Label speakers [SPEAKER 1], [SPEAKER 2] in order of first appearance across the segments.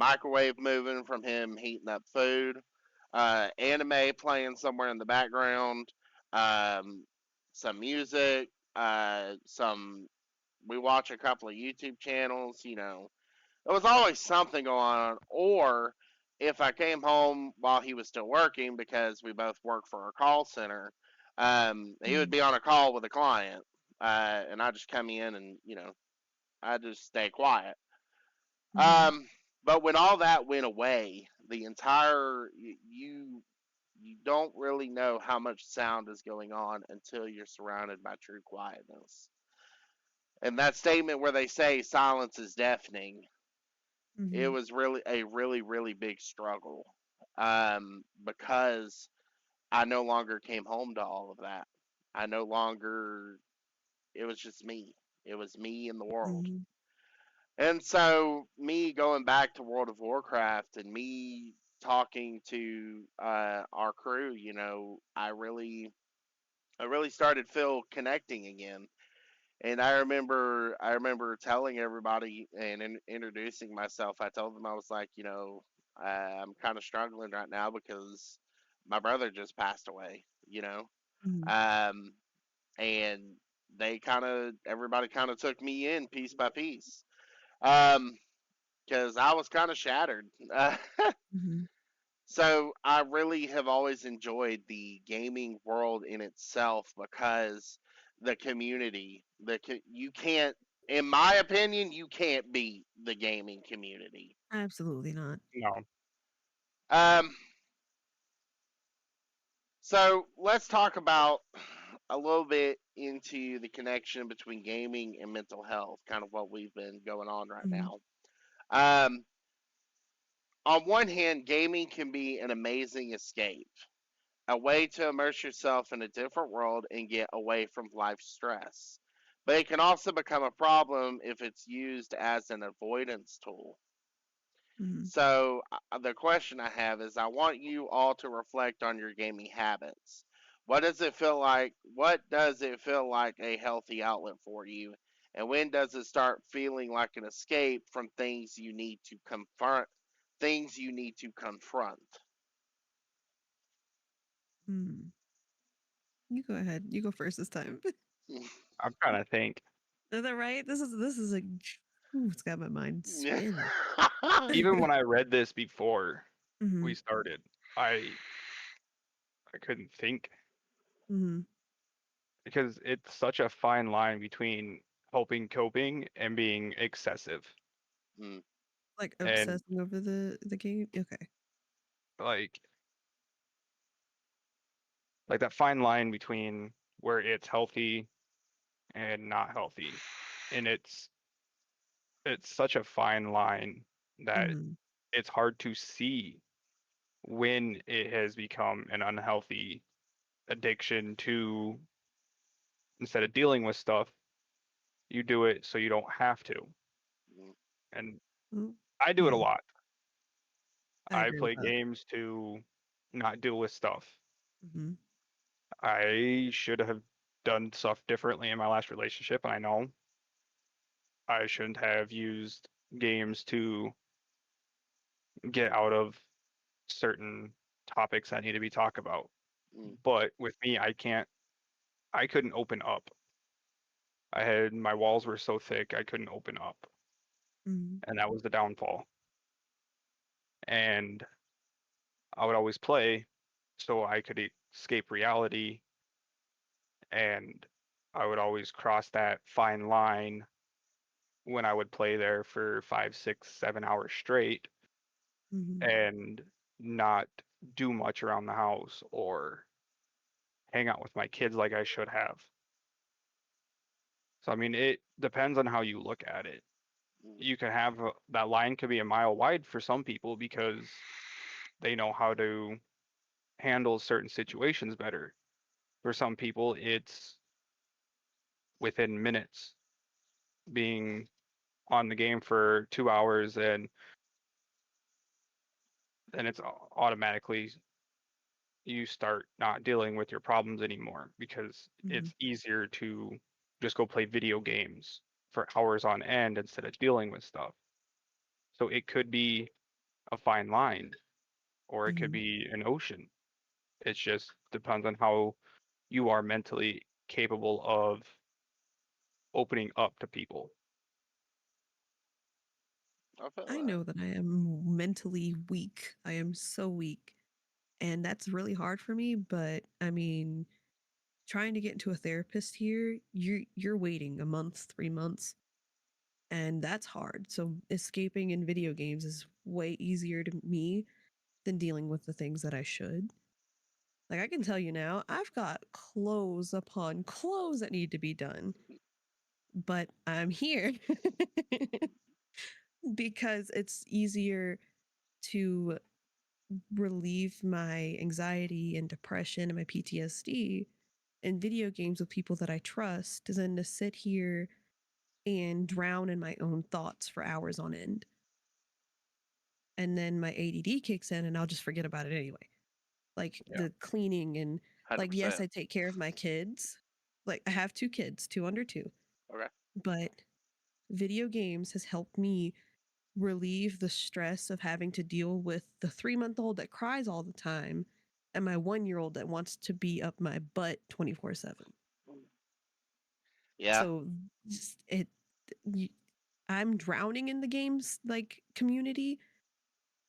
[SPEAKER 1] microwave moving from him heating up food, anime playing somewhere in the background, um, some music, some. We watch a couple of YouTube channels. There was always something going on. Or if I came home while he was still working, because we both work for a call center, he would
[SPEAKER 2] Mm-hmm.
[SPEAKER 1] be on a call with a client, and I just come in and I just stay quiet.
[SPEAKER 2] Mm-hmm.
[SPEAKER 1] Um, but when all that went away, the entire you don't really know how much sound is going on until you're surrounded by true quietness. And that statement where they say silence is deafening, it
[SPEAKER 2] Mm-hmm.
[SPEAKER 1] was really big struggle, because I no longer came home to all of that. I no longer. It was just me. It was me in the world.
[SPEAKER 2] Mm-hmm.
[SPEAKER 1] And so, me going back to World of Warcraft and me talking to our crew, I really started feel connecting again. And I remember telling everybody and introducing myself. I told them I was like, I'm kind of struggling right now because my brother just passed away.
[SPEAKER 2] Mm-hmm.
[SPEAKER 1] Um, and everybody kind of took me in piece by piece. Um, because I was kind of shattered.
[SPEAKER 2] Mm-hmm.
[SPEAKER 1] So I really have always enjoyed the gaming world in itself because the community, you can't, in my opinion, you can't beat the gaming community.
[SPEAKER 2] Absolutely not.
[SPEAKER 3] No.
[SPEAKER 1] Um, so let's talk about a little bit into the connection between gaming and mental health, kind of what we've been going on right
[SPEAKER 2] Mm-hmm.
[SPEAKER 1] now. Um, on one hand, gaming can be an amazing escape, a way to immerse yourself in a different world and get away from life's stress. But it can also become a problem if it's used as an avoidance tool.
[SPEAKER 2] Mm-hmm.
[SPEAKER 1] So, the question I have is I want you all to reflect on your gaming habits. What does it feel like? What does it feel like a healthy outlet for you? And when does it start feeling like an escape from things you need to confront? Things you need to confront.
[SPEAKER 2] Mm. You go ahead. You go first this time.
[SPEAKER 3] I'm trying to think.
[SPEAKER 2] Is that right? This is a. Ooh, it's got my mind spinning.
[SPEAKER 3] Even when I read this before
[SPEAKER 2] Mm-hmm.
[SPEAKER 3] we started, I I couldn't think
[SPEAKER 2] Mm-hmm.
[SPEAKER 3] because it's such a fine line between helping coping and being excessive.
[SPEAKER 1] Mm,
[SPEAKER 2] Like
[SPEAKER 3] And
[SPEAKER 2] obsessing over the game. Okay.
[SPEAKER 3] like that fine line between where it's healthy and not healthy. And it's such a fine line that
[SPEAKER 2] Mm-hmm.
[SPEAKER 3] it's hard to see when it has become an unhealthy addiction to, instead of dealing with stuff, you do it so you don't have to.
[SPEAKER 1] mm,
[SPEAKER 3] And
[SPEAKER 2] Well,
[SPEAKER 3] I do it a
[SPEAKER 2] yeah,
[SPEAKER 3] lot.
[SPEAKER 2] I
[SPEAKER 3] I
[SPEAKER 2] agree with
[SPEAKER 3] play
[SPEAKER 2] that.
[SPEAKER 3] games to not deal with stuff.
[SPEAKER 2] Mm-hmm.
[SPEAKER 3] I should have done stuff differently in my last relationship, and I know I shouldn't have used games to get out of certain topics that need to be talked about.
[SPEAKER 1] mm,
[SPEAKER 3] But with me, I couldn't open up. My walls were so thick, I couldn't open up.
[SPEAKER 2] Mm-hmm.
[SPEAKER 3] And that was the downfall. And I would always play so I could escape reality. And I would always cross that fine line when I would play there for 5, 6, 7 hours straight
[SPEAKER 2] Mm-hmm.
[SPEAKER 3] and not do much around the house or hang out with my kids like I should have. So, I mean, it depends on how you look at it.
[SPEAKER 1] mm,
[SPEAKER 3] You can have that line could be a mile wide for some people because they know how to handle certain situations better. For some people, it's within minutes being on the game for 2 hours and then it's automatically you start not dealing with your problems anymore because
[SPEAKER 2] Mm-hmm.
[SPEAKER 3] it's easier to just go play video games for hours on end instead of dealing with stuff. So it could be a fine line, or it could
[SPEAKER 2] Hmm.
[SPEAKER 3] be an ocean. It just depends on how you are mentally capable of opening up to people.
[SPEAKER 1] I feel
[SPEAKER 2] I
[SPEAKER 1] that.
[SPEAKER 2] know that I am mentally weak. I am so weak. And that's really hard for me. But I mean, trying to get into a therapist here, you're waiting a month, 3 months, and that's hard. So escaping in video games is way easier to me than dealing with the things that I should. Like I can tell you now, I've got clothes upon clothes that need to be done, but I'm here because it's easier to relieve my anxiety and depression and my PTSD in video games with people that I trust than to sit here and drown in my own thoughts for hours on end. And then my ADD kicks in and I'll just forget about it anyway. Like
[SPEAKER 3] Yeah.
[SPEAKER 2] the cleaning and like, yes,
[SPEAKER 1] 100%.
[SPEAKER 2] I take care of my kids. Like I have two kids, two under two,
[SPEAKER 1] Okay.
[SPEAKER 2] but video games has helped me relieve the stress of having to deal with the 3-month-old that cries all the time and my 1-year-old that wants to be up my butt 24/7.
[SPEAKER 1] Yeah.
[SPEAKER 2] So it, you, I'm drowning in the games like community,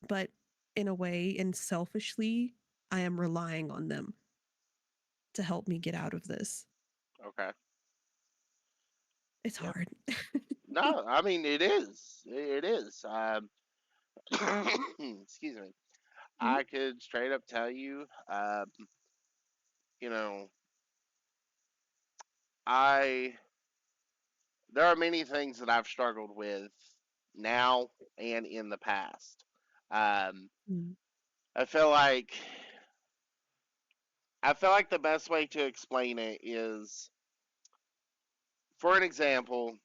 [SPEAKER 2] but in a way and selfishly, I am relying on them to help me get out of this.
[SPEAKER 1] Okay.
[SPEAKER 2] It's
[SPEAKER 1] Yeah.
[SPEAKER 2] hard.
[SPEAKER 1] No, I mean it is. It is. Excuse me.
[SPEAKER 2] Mhm,
[SPEAKER 1] I could straight up tell you, you know, I there are many things that I've struggled with now and in the past. Um,
[SPEAKER 2] mhm,
[SPEAKER 1] I feel like I feel like the best way to explain it is, for an example,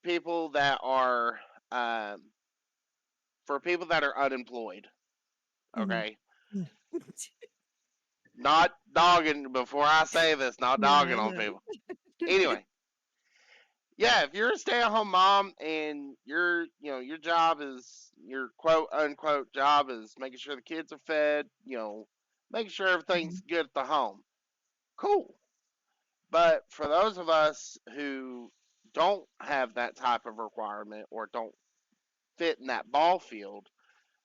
[SPEAKER 1] people that are um, for people that are unemployed.
[SPEAKER 2] mhm.
[SPEAKER 1] Okay, not dogging before I say this, not
[SPEAKER 2] No,
[SPEAKER 1] dogging
[SPEAKER 2] I
[SPEAKER 1] on
[SPEAKER 2] know.
[SPEAKER 1] people. Anyway, yeah, if you're a stay-at-home mom and your job is your quote unquote job is making sure the kids are fed, making sure everything's
[SPEAKER 2] Mhm,
[SPEAKER 1] good at the home, cool. But for those of us who don't have that type of requirement or don't fit in that ball field,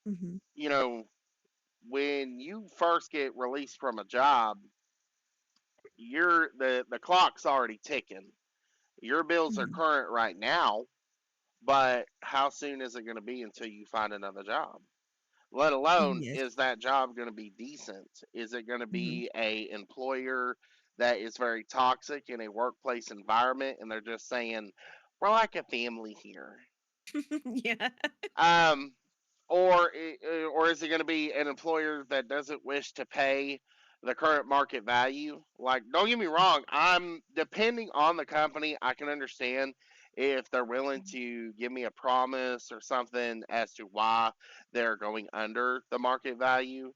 [SPEAKER 2] mhm,
[SPEAKER 1] you know, when you first get released from a job, the clock's already ticking. Your bills are
[SPEAKER 2] mhm.
[SPEAKER 1] current right now, but how soon is it going to be until you find another job? Let alone,
[SPEAKER 2] Yes.
[SPEAKER 1] is that job going to be decent? Is it going to
[SPEAKER 2] Mhm.
[SPEAKER 1] be a employer that is very toxic in a workplace environment and they're just saying we're like a family here?
[SPEAKER 2] Yeah.
[SPEAKER 1] Um, or is it going to be an employer that doesn't wish to pay the current market value? Like, don't get me wrong, I'm depending on the company. I can understand if they're willing to give me a promise or something as to why they're going under the market value.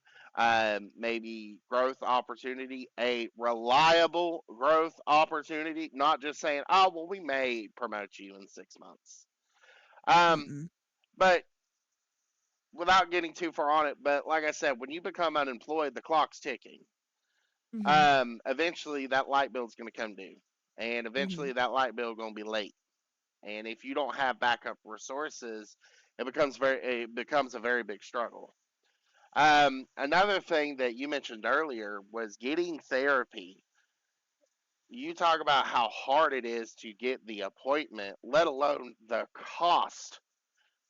[SPEAKER 1] Maybe growth opportunity, a reliable growth opportunity, not just saying, oh, well, we may promote you in 6 months. Um,
[SPEAKER 2] Mm-mm.
[SPEAKER 1] but without getting too far on it, but like I said, when you become unemployed, the clock's ticking.
[SPEAKER 2] Mhm,
[SPEAKER 1] Eventually that light bill's going to come due, and
[SPEAKER 2] mhm,
[SPEAKER 1] eventually that light bill going to be late. And if you don't have backup resources, it becomes a very big struggle. Another thing that you mentioned earlier was getting therapy. You talk about how hard it is to get the appointment, let alone the cost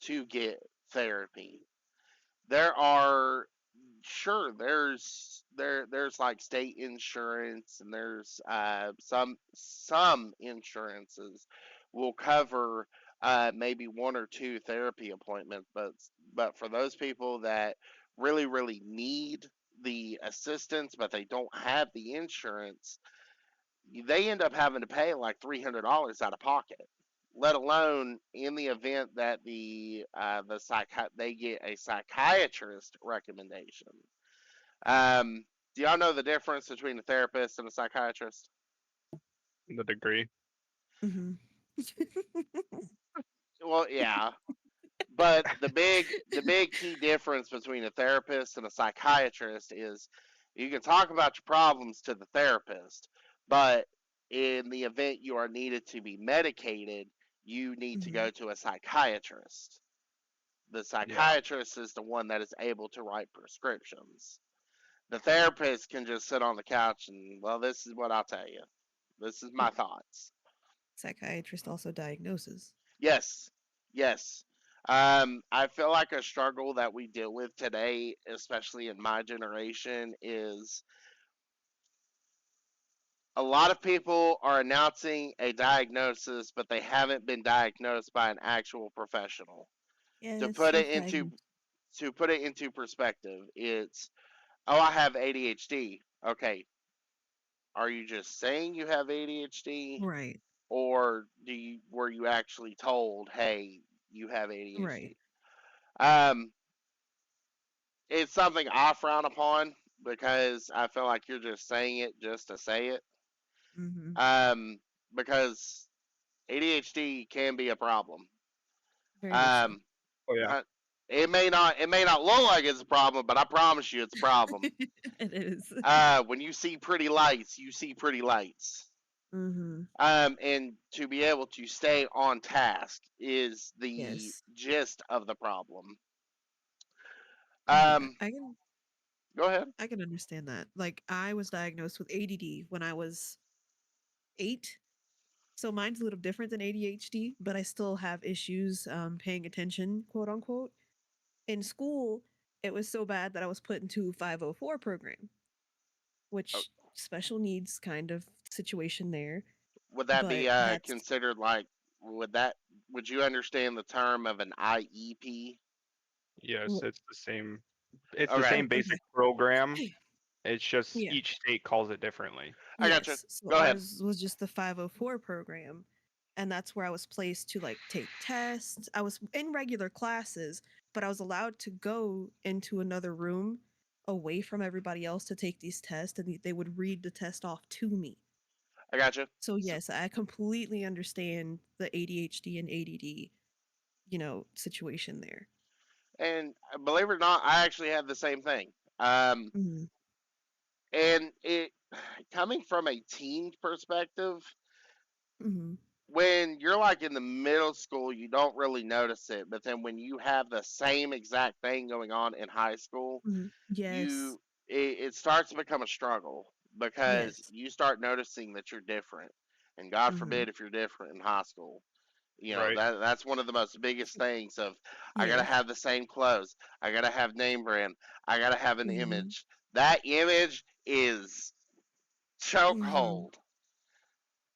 [SPEAKER 1] to get therapy. There are sure there's like state insurance, and there's some insurances will cover maybe one or two therapy appointments, but for those people that really need the assistance but they don't have the insurance, they end up having to pay like $300 out of pocket, let alone in the event that they get a psychiatrist recommendation. Do y'all know the difference between a therapist and a psychiatrist?
[SPEAKER 3] The degree.
[SPEAKER 2] mhm.
[SPEAKER 1] Well, yeah. But the big key difference between a therapist and a psychiatrist is you can talk about your problems to the therapist, but in the event you are needed to be medicated, you need to
[SPEAKER 2] Hmm.
[SPEAKER 1] go to a psychiatrist. The
[SPEAKER 3] Yeah.
[SPEAKER 1] psychiatrist is the one that is able to write prescriptions. The therapist can just sit on the couch and, well, this is what I'll tell you. This is my
[SPEAKER 2] Yeah.
[SPEAKER 1] thoughts.
[SPEAKER 2] Psychiatrist also diagnoses.
[SPEAKER 1] Yes, yes. I feel like a struggle that we deal with today, especially in my generation, is a lot of people are announcing a diagnosis, but they haven't been diagnosed by an actual professional. To
[SPEAKER 2] Yes,
[SPEAKER 1] put
[SPEAKER 2] we're
[SPEAKER 1] it into
[SPEAKER 2] fragmented.
[SPEAKER 1] to put it into perspective, it's, oh, I have ADHD. Okay, are you just saying you have ADHD,
[SPEAKER 2] Right.
[SPEAKER 1] or were you actually told, hey, you have
[SPEAKER 2] Right.
[SPEAKER 1] ADHD? Um, it's something I frown upon because I feel like you're just saying it just to say it.
[SPEAKER 2] Hmm.
[SPEAKER 1] Um, because ADHD can be a problem.
[SPEAKER 2] Very much so.
[SPEAKER 1] Um,
[SPEAKER 3] Oh yeah.
[SPEAKER 1] uh, it may not look like it's a problem, but I promise you it's a problem.
[SPEAKER 2] It is.
[SPEAKER 1] When you see pretty lights, you see pretty lights.
[SPEAKER 2] Hmm.
[SPEAKER 1] And to be able to stay on task is the
[SPEAKER 2] Yes.
[SPEAKER 1] gist of the problem.
[SPEAKER 2] Yeah.
[SPEAKER 1] Um, Go ahead.
[SPEAKER 2] I can understand that. Like I was diagnosed with ADD when I was 8. So mine's a little different than ADHD, but I still have issues paying attention, quote unquote. In school, it was so bad that I was put into 504 program,
[SPEAKER 1] Oh,
[SPEAKER 2] which special needs kind of situation there.
[SPEAKER 1] would that be
[SPEAKER 2] But that's
[SPEAKER 1] considered like? Would you understand the term of an IEP?
[SPEAKER 3] Yes,
[SPEAKER 2] wh-
[SPEAKER 3] it's the same. It's the
[SPEAKER 1] Okay,
[SPEAKER 3] same basic
[SPEAKER 2] okay.
[SPEAKER 3] program. It's just
[SPEAKER 2] Yeah.
[SPEAKER 3] each state calls it differently.
[SPEAKER 1] I got you.
[SPEAKER 2] Yes. So
[SPEAKER 1] Go ahead.
[SPEAKER 2] ours was just the 504 program. And that's where I was placed to like take tests. I was in regular classes, but I was allowed to go into another room away from everybody else to take these tests and they would read the test off to me.
[SPEAKER 1] I got you.
[SPEAKER 2] So
[SPEAKER 1] So,
[SPEAKER 2] yes, I completely understand the ADHD and ADD, situation there.
[SPEAKER 1] and believe it or not, I actually had the same thing. Um,
[SPEAKER 2] Mhm.
[SPEAKER 1] and it coming from a teen perspective,
[SPEAKER 2] Mhm.
[SPEAKER 1] when you're like in the middle school, you don't really notice it. But then when you have the same exact thing going on in high school,
[SPEAKER 2] Mhm. Yes.
[SPEAKER 1] you it starts to become a struggle because
[SPEAKER 2] Yes.
[SPEAKER 1] you start noticing that you're different. And God
[SPEAKER 2] Mhm.
[SPEAKER 1] forbid if you're different in high school.
[SPEAKER 3] Right.
[SPEAKER 1] That's one of the most biggest things of I gotta
[SPEAKER 2] Yes.
[SPEAKER 1] have the same clothes, I gotta have name brand, I gotta have an
[SPEAKER 2] Mhm.
[SPEAKER 1] image. That image is
[SPEAKER 2] Mhm.
[SPEAKER 1] chokehold.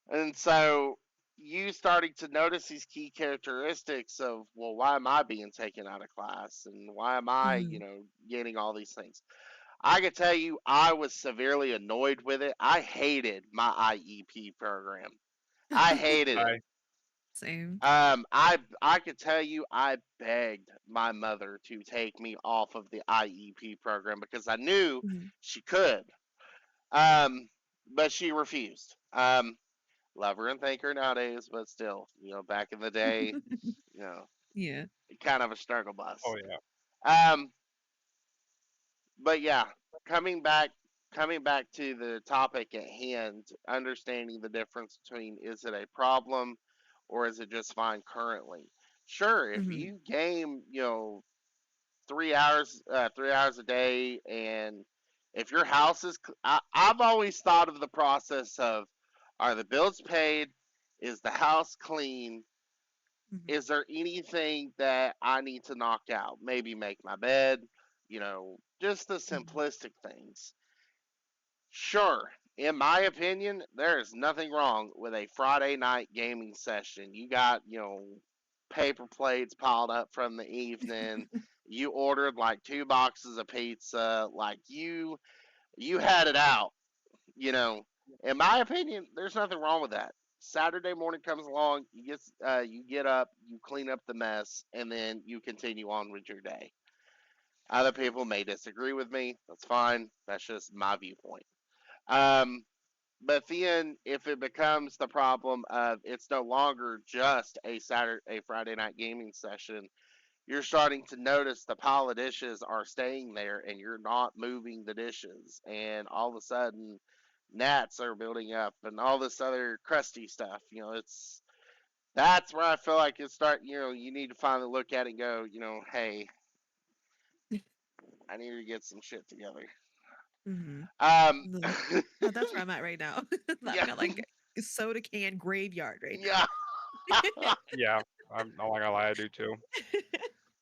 [SPEAKER 1] And so you starting to notice these key characteristics of, well, why am I being taken out of class and why am I,
[SPEAKER 2] Mhm.
[SPEAKER 1] getting all these things. I can tell you I was severely annoyed with it. I hated my IEP program. I hated it.
[SPEAKER 3] I
[SPEAKER 2] Same.
[SPEAKER 1] I could tell you I begged my mother to take me off of the IEP program because I knew
[SPEAKER 2] Mhm.
[SPEAKER 1] she could. Um, but she refused. Love her and thank her nowadays, but still, back in the day, you know,
[SPEAKER 2] Yeah.
[SPEAKER 1] kind of a struggle bus.
[SPEAKER 3] oh yeah.
[SPEAKER 1] Um, but yeah, coming back, coming back to the topic at hand, understanding the difference between, is it a problem or is it just fine currently? Sure, if
[SPEAKER 2] Mhm.
[SPEAKER 1] you game, 3 hours a day, and if your house is, I've always thought of the process of, are the bills paid? Is the house clean?
[SPEAKER 2] Mhm.
[SPEAKER 1] Is there anything that I need to knock out? Maybe make my bed, just the
[SPEAKER 2] Mhm.
[SPEAKER 1] simplistic things. Sure, in my opinion, there is nothing wrong with a Friday night gaming session. You got, paper plates piled up from the evening. You ordered like 2 boxes of pizza. Like you had it out, you know. In my opinion, there's nothing wrong with that. Saturday morning comes along, you get up, you clean up the mess, and then you continue on with your day. Other people may disagree with me. That's fine. That's just my viewpoint. Um, but then if it becomes the problem of it's no longer just a Friday night gaming session, you're starting to notice the pile of dishes are staying there and you're not moving the dishes. And all of a sudden, gnats are building up and all this other crusty stuff. That's where I feel like you need to finally look at it and go, hey, I need to get some shit together.
[SPEAKER 2] Mm-hmm.
[SPEAKER 1] Um,
[SPEAKER 2] That's where I'm at right now. I'm
[SPEAKER 1] yeah,
[SPEAKER 2] at like a soda can graveyard right
[SPEAKER 1] yeah.
[SPEAKER 2] now.
[SPEAKER 3] Yeah, I'm not gonna lie, I do too.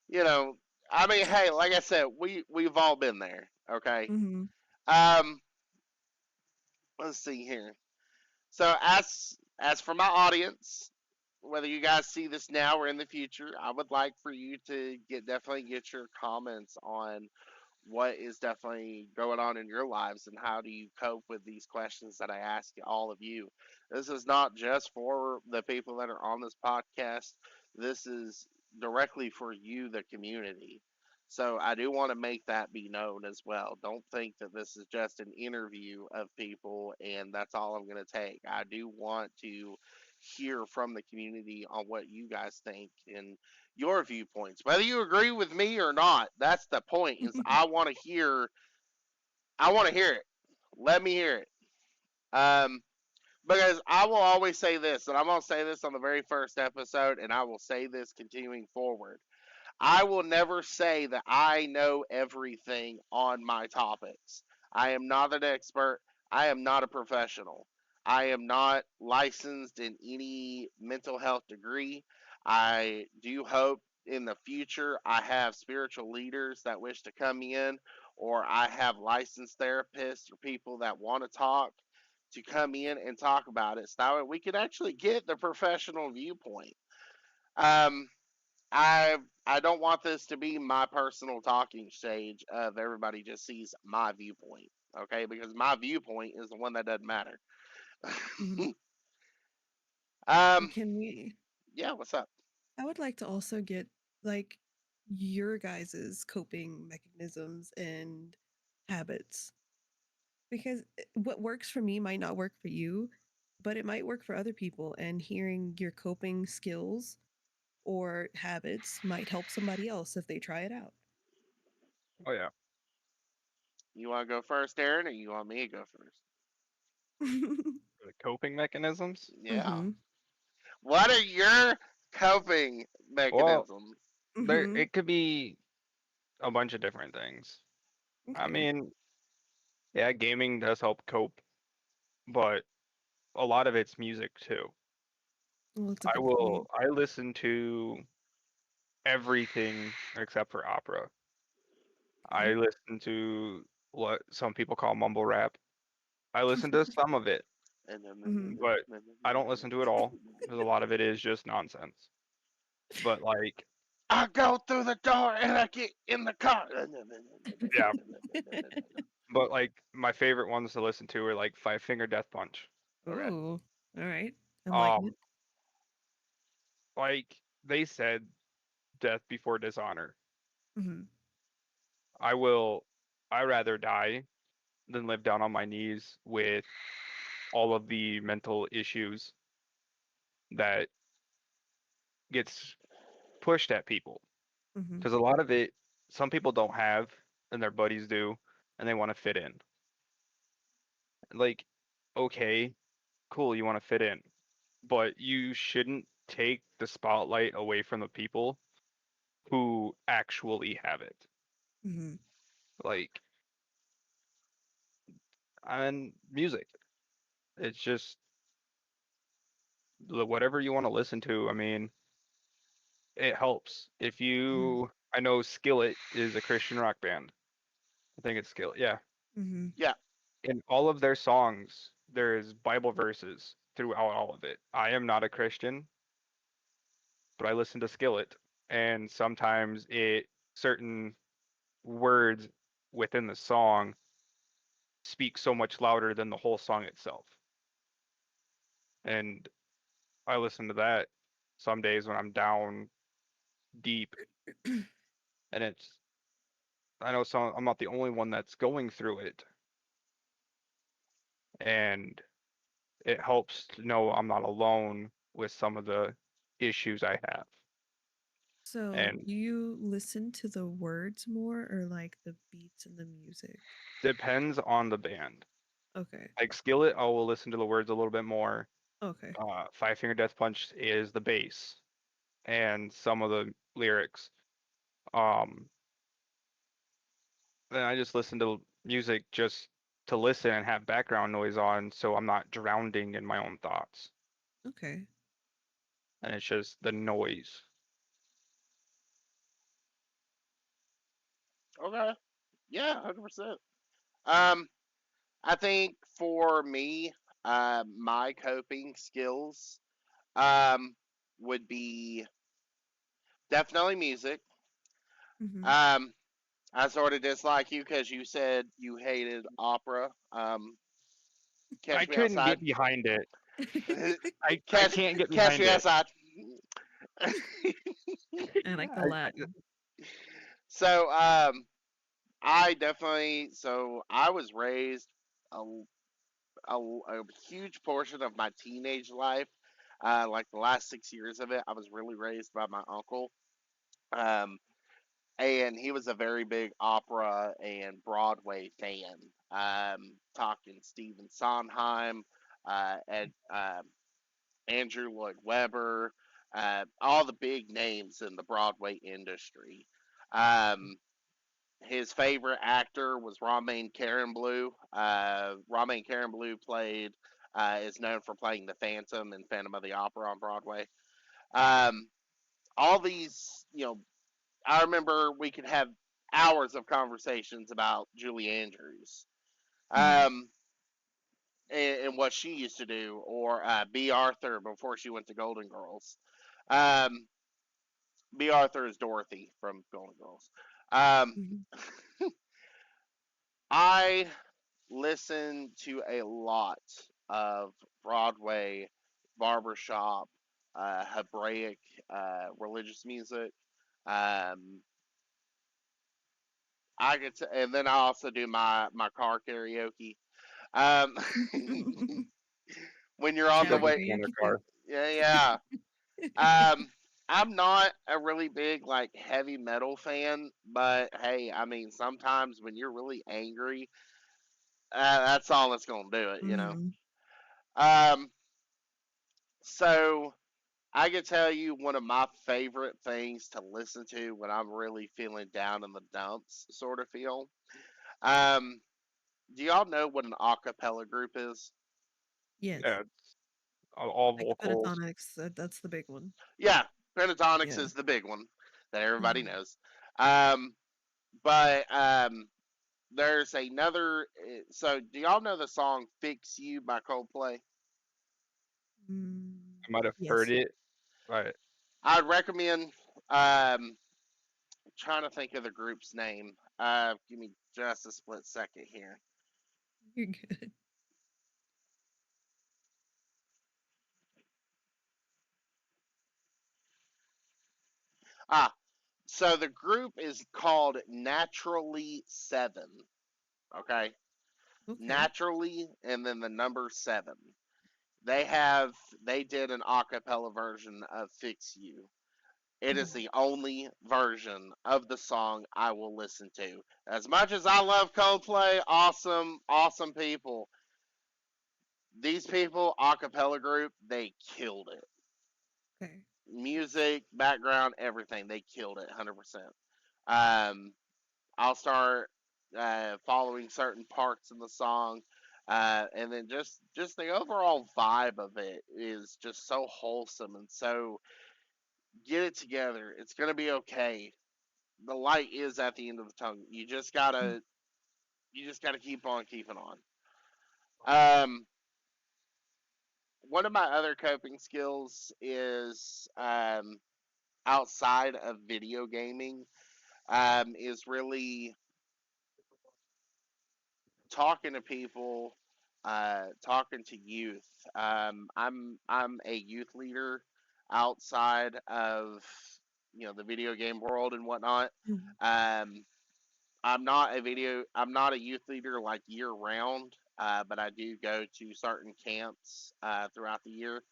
[SPEAKER 1] you know, I mean, hey, like I said, we've all been there. Okay.
[SPEAKER 2] Mm-hmm.
[SPEAKER 1] Um, let's see here. So as for my audience, whether you guys see this now or in the future, I would like for you to definitely get your comments on what is definitely going on in your lives and how do you cope with these questions that I ask all of you. This is not just for the people that are on this podcast. This is directly for you, the community. So I do want to make that be known as well. Don't think that this is just an interview of people and that's all I'm going to take. I do want to hear from the community on what you guys think and your viewpoints. Whether you agree with me or not, that's the point. Is I want to hear it. Let me hear it. Um, because I will always say this, and I'm gonna say this on the very first episode, and I will say this continuing forward. I will never say that I know everything on my topics. I am not an expert. I am not a professional. I am not licensed in any mental health degree. I do hope in the future I have spiritual leaders that wish to come in, or I have licensed therapists or people that want to talk to come in and talk about it so that way we could actually get the professional viewpoint. Um, I don't want this to be my personal talking stage of everybody just sees my viewpoint, okay? Because my viewpoint is the one that doesn't matter.
[SPEAKER 2] Mm-hmm.
[SPEAKER 1] um,
[SPEAKER 2] Can we?
[SPEAKER 1] yeah, what's up?
[SPEAKER 2] I would like to also get like your guys's coping mechanisms and habits because what works for me might not work for you, but it might work for other people. And hearing your coping skills or habits might help somebody else if they try it out.
[SPEAKER 3] Oh yeah.
[SPEAKER 1] You want to go first, Aaron, or you want me to go first?
[SPEAKER 3] The coping mechanisms?
[SPEAKER 1] Yeah.
[SPEAKER 2] Mm-hmm.
[SPEAKER 1] What are your coping
[SPEAKER 3] Well,
[SPEAKER 1] mechanisms?
[SPEAKER 3] there
[SPEAKER 2] Mm-hmm.
[SPEAKER 3] it could be a bunch of different things. I
[SPEAKER 2] Okay.
[SPEAKER 3] mean, yeah, gaming does help cope, but a lot of it's music too.
[SPEAKER 2] Well, that's a good point.
[SPEAKER 3] I listen to everything except for opera. I
[SPEAKER 2] Okay.
[SPEAKER 3] listen to what some people call mumble rap. I listen to some of it,
[SPEAKER 2] Mm-hmm.
[SPEAKER 3] but I don't listen to it all because a lot of it is just nonsense. But like,
[SPEAKER 1] I go through the door and I get in the car.
[SPEAKER 3] yeah, but like my favorite ones to listen to are like Five Finger Death Punch.
[SPEAKER 1] Okay.
[SPEAKER 2] Ooh. All right. I'm liking
[SPEAKER 3] Um,
[SPEAKER 2] it.
[SPEAKER 3] like they said, death before dishonor.
[SPEAKER 2] Mm-hmm.
[SPEAKER 3] I will, I rather die than live down on my knees with all of the mental issues that gets pushed at people.
[SPEAKER 2] Mm-hmm.
[SPEAKER 3] Because a lot of it, some people don't have, and their buddies do, and they want to fit in. Like, okay, cool, you want to fit in, but you shouldn't take the spotlight away from the people who actually have it.
[SPEAKER 2] Mm-hmm.
[SPEAKER 3] Like, and music. It's just whatever you want to listen to. I mean, it helps. If
[SPEAKER 2] Mm-hmm.
[SPEAKER 3] you, I know Skillet is a Christian rock band. I think it's Skillet. Yeah.
[SPEAKER 2] Mm-hmm.
[SPEAKER 1] Yeah.
[SPEAKER 3] In all of their songs, there's Bible verses throughout all of it. I am not a Christian, but I listen to Skillet, and sometimes it certain words within the song speak so much louder than the whole song itself. And I listen to that some days when I'm down deep, and it's I know some I'm not the only one that's going through it, and it helps to know I'm not alone with some of the issues I have.
[SPEAKER 2] So,
[SPEAKER 3] And
[SPEAKER 2] do you listen to the words more or like the beats and the music?
[SPEAKER 3] depends on the band.
[SPEAKER 2] Okay.
[SPEAKER 3] Like Skillet, I will listen to the words a little bit more.
[SPEAKER 2] Okay.
[SPEAKER 3] Five Finger Death Punch is the bass and some of the lyrics. Um, then I just listen to music just to listen and have background noise on, so I'm not drowning in my own thoughts.
[SPEAKER 2] Okay.
[SPEAKER 3] And it's just the noise.
[SPEAKER 1] Okay. Yeah, 100%. Um, I think for me, my coping skills um, would be definitely music.
[SPEAKER 2] Mhm.
[SPEAKER 1] Um, I sort of dislike you because you said you hated opera.
[SPEAKER 3] I
[SPEAKER 1] Catch me
[SPEAKER 3] couldn't
[SPEAKER 1] outside.
[SPEAKER 3] get behind it. I
[SPEAKER 1] catch,
[SPEAKER 3] can't get
[SPEAKER 1] catch
[SPEAKER 3] behind
[SPEAKER 1] me
[SPEAKER 3] it.
[SPEAKER 1] outside.
[SPEAKER 2] I like the
[SPEAKER 3] I
[SPEAKER 2] Latin.
[SPEAKER 1] So, I definitely. So, I was raised a, a huge portion of my teenage life. Like the last 6 years of it, I was really raised by my uncle. Um, and he was a very big opera and Broadway fan. Talking Stephen Sondheim, Andrew Lloyd Webber, all the big names in the Broadway industry. Um, his favorite actor was Romain Carambleu. Romain Carambleu is known for playing the Phantom in Phantom of the Opera on Broadway. Um, all these, I remember we could have hours of conversations about Julie Andrews,
[SPEAKER 2] Mhm.
[SPEAKER 1] um, and what she used to do, or B. Arthur before she went to Golden Girls. Um, B. Arthur is Dorothy from Golden Girls. Um,
[SPEAKER 2] Mhm.
[SPEAKER 1] I listen to a lot of Broadway, barbershop, Hebraic, religious music. Um, and then I also do my car karaoke. Um, when you're on the
[SPEAKER 2] Shower
[SPEAKER 3] love
[SPEAKER 1] way,
[SPEAKER 3] listening in the
[SPEAKER 2] karaoke too.
[SPEAKER 3] car.
[SPEAKER 1] yeah, yeah. I'm not a really big like heavy metal fan, but hey, I mean sometimes when you're really angry, that's all that's gonna do it.
[SPEAKER 2] Mhm.
[SPEAKER 1] Um, so I can tell you one of my favorite things to listen to when I'm really feeling down in the dumps, sort of feel. Um, do y'all know what an a cappella group is?
[SPEAKER 2] Yes.
[SPEAKER 3] Yeah, it's all
[SPEAKER 2] Like the
[SPEAKER 3] vocals.
[SPEAKER 2] pentatonics, that's the big one.
[SPEAKER 1] Yeah, Pentatonics
[SPEAKER 2] Yeah.
[SPEAKER 1] is the big one that everybody
[SPEAKER 2] Mhm.
[SPEAKER 1] knows. Um, but there's another. So, do y'all know the song "Fix You" by Coldplay?
[SPEAKER 2] Mm,
[SPEAKER 3] I might have heard
[SPEAKER 2] yes.
[SPEAKER 3] it, but
[SPEAKER 1] I'd recommend. Um, Trying to think of the group's name. Give me just a split second here.
[SPEAKER 2] You're good.
[SPEAKER 1] Ah, so the group is called Naturally Seven. Okay,
[SPEAKER 2] Okay.
[SPEAKER 1] Naturally, and then the number seven. They have they did an a cappella version of "Fix You." It is
[SPEAKER 2] Mhm.
[SPEAKER 1] the only version of the song I will listen to. As much as I love Coldplay, awesome, awesome people. These people, a cappella group, they killed it.
[SPEAKER 2] Okay.
[SPEAKER 1] Music, background, everything, they killed it 100%. Um, I'll start following certain parts in the song, and then just the overall vibe of it is just so wholesome and so get it together. It's gonna be okay. The light is at the end of the tunnel.
[SPEAKER 2] Mm.
[SPEAKER 1] You just gotta keep on keeping on. Um, One of my other coping skills is outside of video gaming is really talking to people, talking to youth. I'm a youth leader outside of the video game world and whatnot.
[SPEAKER 2] Mhm.
[SPEAKER 1] Um, I'm not a youth leader like year round, but I do go to certain camps throughout the year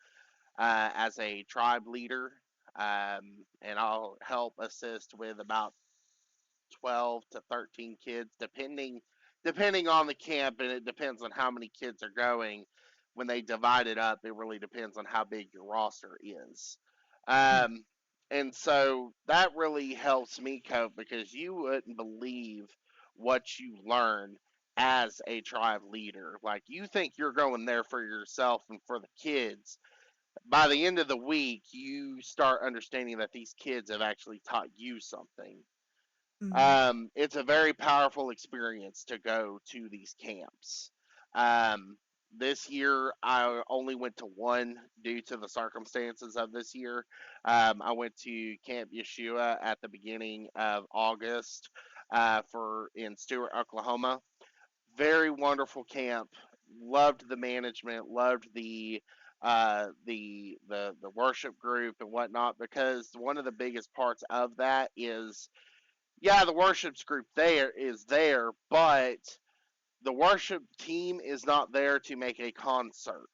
[SPEAKER 1] as a tribe leader. and I'll help assist with about 12 to 13 kids, depending on the camp, and it depends on how many kids are going. When they divide it up, it really depends on how big your roster is.
[SPEAKER 2] Mm,
[SPEAKER 1] Um, and so that really helps me cope because you wouldn't believe what you learn as a tribe leader. Like you think you're going there for yourself and for the kids. By the end of the week, you start understanding that these kids have actually taught you something.
[SPEAKER 2] mhm,
[SPEAKER 1] It's a very powerful experience to go to these camps. Um, this year, I only went to one due to the circumstances of this year. I went to Camp Yeshua at the beginning of August for in Stewart, Oklahoma. Very wonderful camp. Loved the management. Loved the worship group and whatnot because one of the biggest parts of that is yeah, the worships group there is there, but the worship team is not there to make a concert.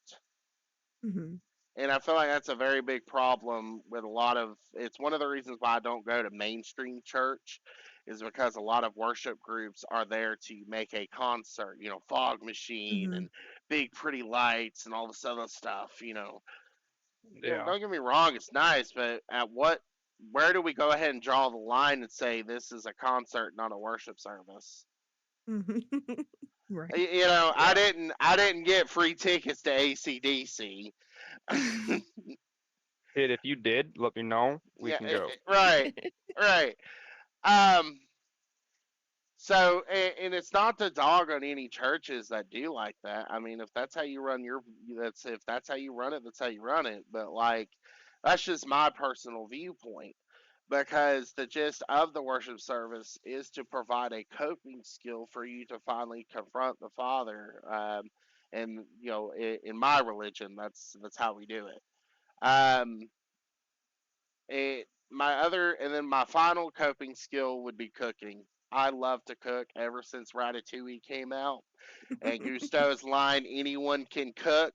[SPEAKER 2] mhm,
[SPEAKER 1] And I feel like that's a very big problem with a lot of it's one of the reasons why I don't go to mainstream church is because a lot of worship groups are there to make a concert, fog machine
[SPEAKER 2] mhm,
[SPEAKER 1] and big pretty lights and all this other stuff,
[SPEAKER 3] Yeah.
[SPEAKER 1] don't get me wrong, it's nice, but where do we go ahead and draw the line and say this is a concert, not a worship service?
[SPEAKER 2] mhm. Right.
[SPEAKER 1] I
[SPEAKER 3] Yeah.
[SPEAKER 1] didn't get free tickets to ACDC.
[SPEAKER 3] Kid, if you did, let me know. We
[SPEAKER 1] Yeah,
[SPEAKER 3] can go.
[SPEAKER 1] right, right. Um, so, and it's not to dog on any churches that do like that. I mean, if that's how you run if that's how you run it, that's how you run it. But like, that's just my personal viewpoint because the gist of the worship service is to provide a coping skill for you to finally confront the Father. And in my religion, that's how we do it. Um, and then my final coping skill would be cooking. I love to cook ever since Ratatouille came out. And Gusteau's line, anyone can cook.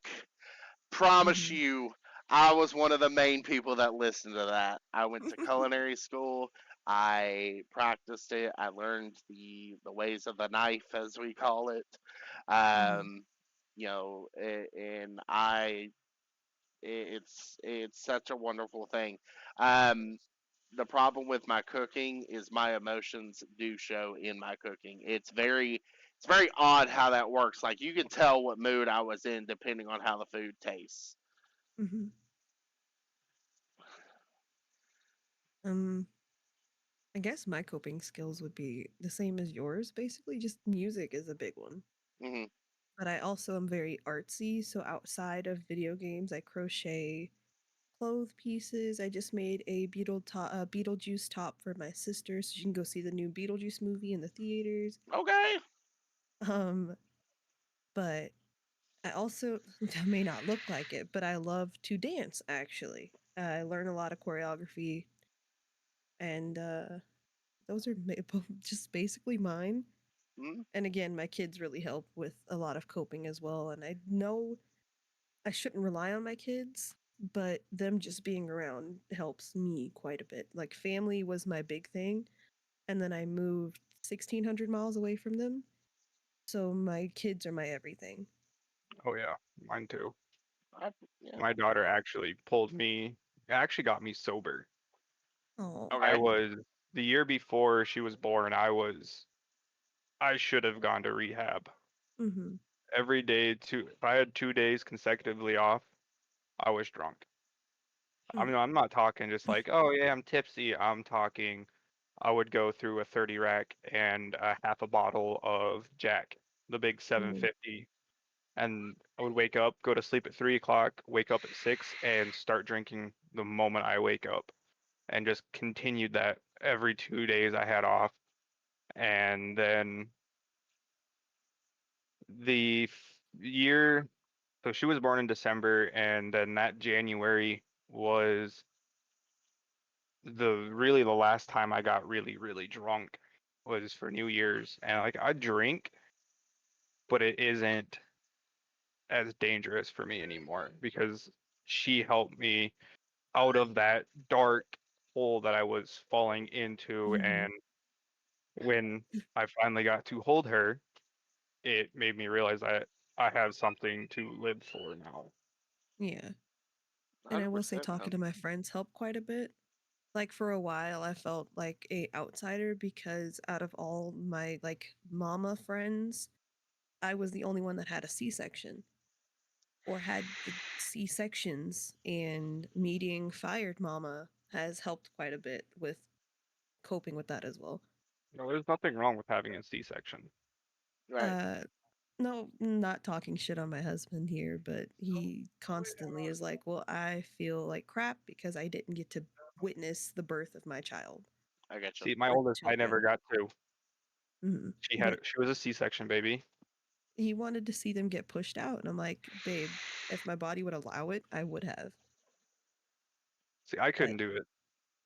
[SPEAKER 1] Promise
[SPEAKER 2] Mhm,
[SPEAKER 1] you, I was one of the main people that listened to that. I went to culinary school. I practiced it. I learned the ways of the knife, as we call it.
[SPEAKER 2] mhm,
[SPEAKER 1] Um, and it's such a wonderful thing. Um, the problem with my cooking is my emotions do show in my cooking. It's very odd how that works. Like you can tell what mood I was in depending on how the food tastes.
[SPEAKER 2] mhm. Um, I guess my coping skills would be the same as yours, basically, just music is a big one.
[SPEAKER 1] Hmm.
[SPEAKER 2] But I also am very artsy, so outside of video games, I crochet clothes pieces. I just made a Beetlejuice top for my sister so she can go see the new Beetlejuice movie in the theaters.
[SPEAKER 1] Okay.
[SPEAKER 2] Um, but I also that may not look like it, but I love to dance actually. I learn a lot of choreography and those are just basically mine.
[SPEAKER 1] Mm,
[SPEAKER 2] And again, my kids really help with a lot of coping as well. And I know I shouldn't rely on my kids, but them just being around helps me quite a bit. Like family was my big thing, and then I moved 1,600 miles away from them. So my kids are my everything.
[SPEAKER 3] Oh yeah, mine too.
[SPEAKER 1] I, yeah.
[SPEAKER 3] My daughter actually actually got me sober.
[SPEAKER 2] Oh.
[SPEAKER 3] I
[SPEAKER 1] Okay.
[SPEAKER 3] was the year before she was born, I should have gone to rehab.
[SPEAKER 2] Mm-hmm.
[SPEAKER 3] Every day, if I had 2 days consecutively off, I was drunk. I mean, I'm not talking just like, oh yeah, I'm tipsy. I'm talking, I would go through a 30 rack and a half a bottle of Jack, the big
[SPEAKER 2] Mm-hmm.
[SPEAKER 3] 750. And I would wake up, go to sleep at 3 o'clock, wake up at 6, and start drinking the moment I wake up. And just continued that every 2 days I had off. And then year, so she was born in December, and then that January was the last time I got really, really drunk was for New Year's. And like I drink, but it isn't as dangerous for me anymore because she helped me. out of that dark hole that I was falling into.
[SPEAKER 2] Mhm.
[SPEAKER 3] And when I finally got to hold her, it made me realize that I have something to live for now.
[SPEAKER 2] Yeah. And I will say
[SPEAKER 1] 100%,
[SPEAKER 2] talking
[SPEAKER 1] man.
[SPEAKER 2] to my friends helped quite a bit. Like for a while I felt like a outsider because out of all my like mama friends, I was the only one that had a C-section or had the C-sections, and meeting fired mama has helped quite a bit with coping with that as well.
[SPEAKER 3] No, there's nothing wrong with having a C-section.
[SPEAKER 1] Right.
[SPEAKER 2] Uh no, not talking shit on my husband here, but he constantly is like, "Well, I feel like crap because I didn't get to witness the birth of my child
[SPEAKER 1] I got you.
[SPEAKER 3] See, my
[SPEAKER 2] or
[SPEAKER 3] oldest, I never
[SPEAKER 2] children."
[SPEAKER 3] got to.
[SPEAKER 2] But
[SPEAKER 3] She was a C-section baby.
[SPEAKER 2] he wanted to see them get pushed out, and I'm like, "Babe, if my body would allow it, I would have."
[SPEAKER 3] See, I
[SPEAKER 2] But
[SPEAKER 3] couldn't do it.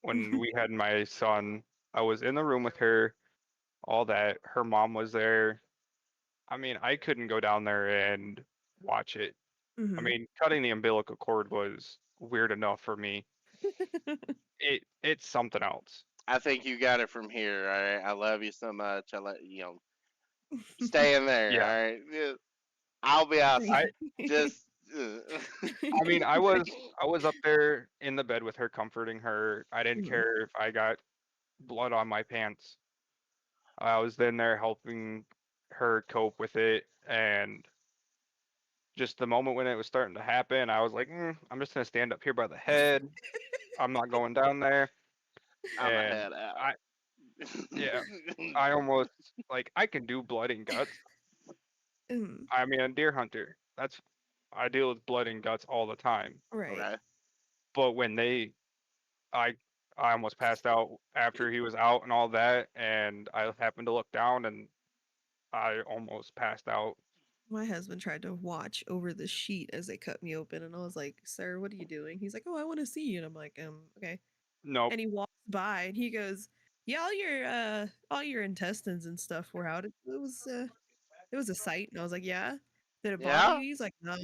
[SPEAKER 3] When we had my son, I was in the room with her, all that. Her mom was there. I mean, I couldn't go down there and watch it. I
[SPEAKER 2] mhm.
[SPEAKER 3] mean, cutting the umbilical cord was weird enough for me. It's something else.
[SPEAKER 1] I think you got it from here. All right. I love you so much. I let you know. Stay in there.
[SPEAKER 3] Yeah,
[SPEAKER 1] All right. Yeah, I'll be outside.
[SPEAKER 3] I
[SPEAKER 1] Just.
[SPEAKER 3] I mean, I was up there in the bed with her, comforting her. I didn't
[SPEAKER 2] Mhm.
[SPEAKER 3] care if I got blood on my pants. I was in there helping her cope with it, and just the moment when it was starting to happen, I was like, I'm just gonna stand up here by the head. I'm not going down there.
[SPEAKER 1] I'm a
[SPEAKER 3] And
[SPEAKER 1] head out.
[SPEAKER 3] I, yeah, I almost like I can do blood and guts.
[SPEAKER 2] Mm,
[SPEAKER 3] I mean, a deer hunter. That's I deal with blood and guts all the time.
[SPEAKER 2] right.
[SPEAKER 1] Okay.
[SPEAKER 3] But when I, I almost passed out after he was out and all that, and I happened to look down and I almost passed out.
[SPEAKER 2] My husband tried to watch over the sheet as they cut me open, and I was like, "Sir, what are you doing?" He's like, "Oh, I want to see you." And I'm like, okay."
[SPEAKER 3] Nope.
[SPEAKER 2] And he walks by and he goes, "Yeah, all your intestines and stuff were out. It was a sight." And I was like, "Yeah." Did it bother
[SPEAKER 1] Yeah.
[SPEAKER 2] you? He's like, "No."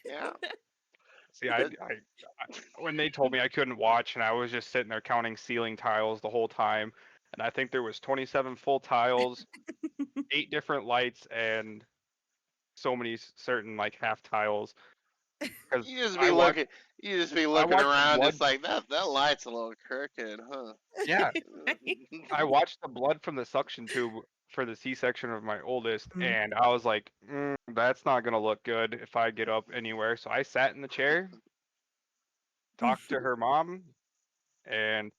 [SPEAKER 1] Yeah.
[SPEAKER 3] See,
[SPEAKER 1] But
[SPEAKER 3] I when they told me I couldn't watch, and I was just sitting there counting ceiling tiles the whole time, and I think there was 27 full tiles, 8 different lights, and so many certain like half tiles. Because
[SPEAKER 1] you just be
[SPEAKER 3] I watched
[SPEAKER 1] looking. You just be
[SPEAKER 3] I
[SPEAKER 1] looking
[SPEAKER 3] watched the
[SPEAKER 1] around,
[SPEAKER 3] blood.
[SPEAKER 1] just like that light's a little crooked, huh?
[SPEAKER 3] Yeah,
[SPEAKER 2] Right?
[SPEAKER 3] I watched the blood from the suction tube for the C-section of my oldest,
[SPEAKER 2] Mm,
[SPEAKER 3] and I was like, that's not gonna look good if I get up anywhere. So I sat in the chair, talked to her mom, and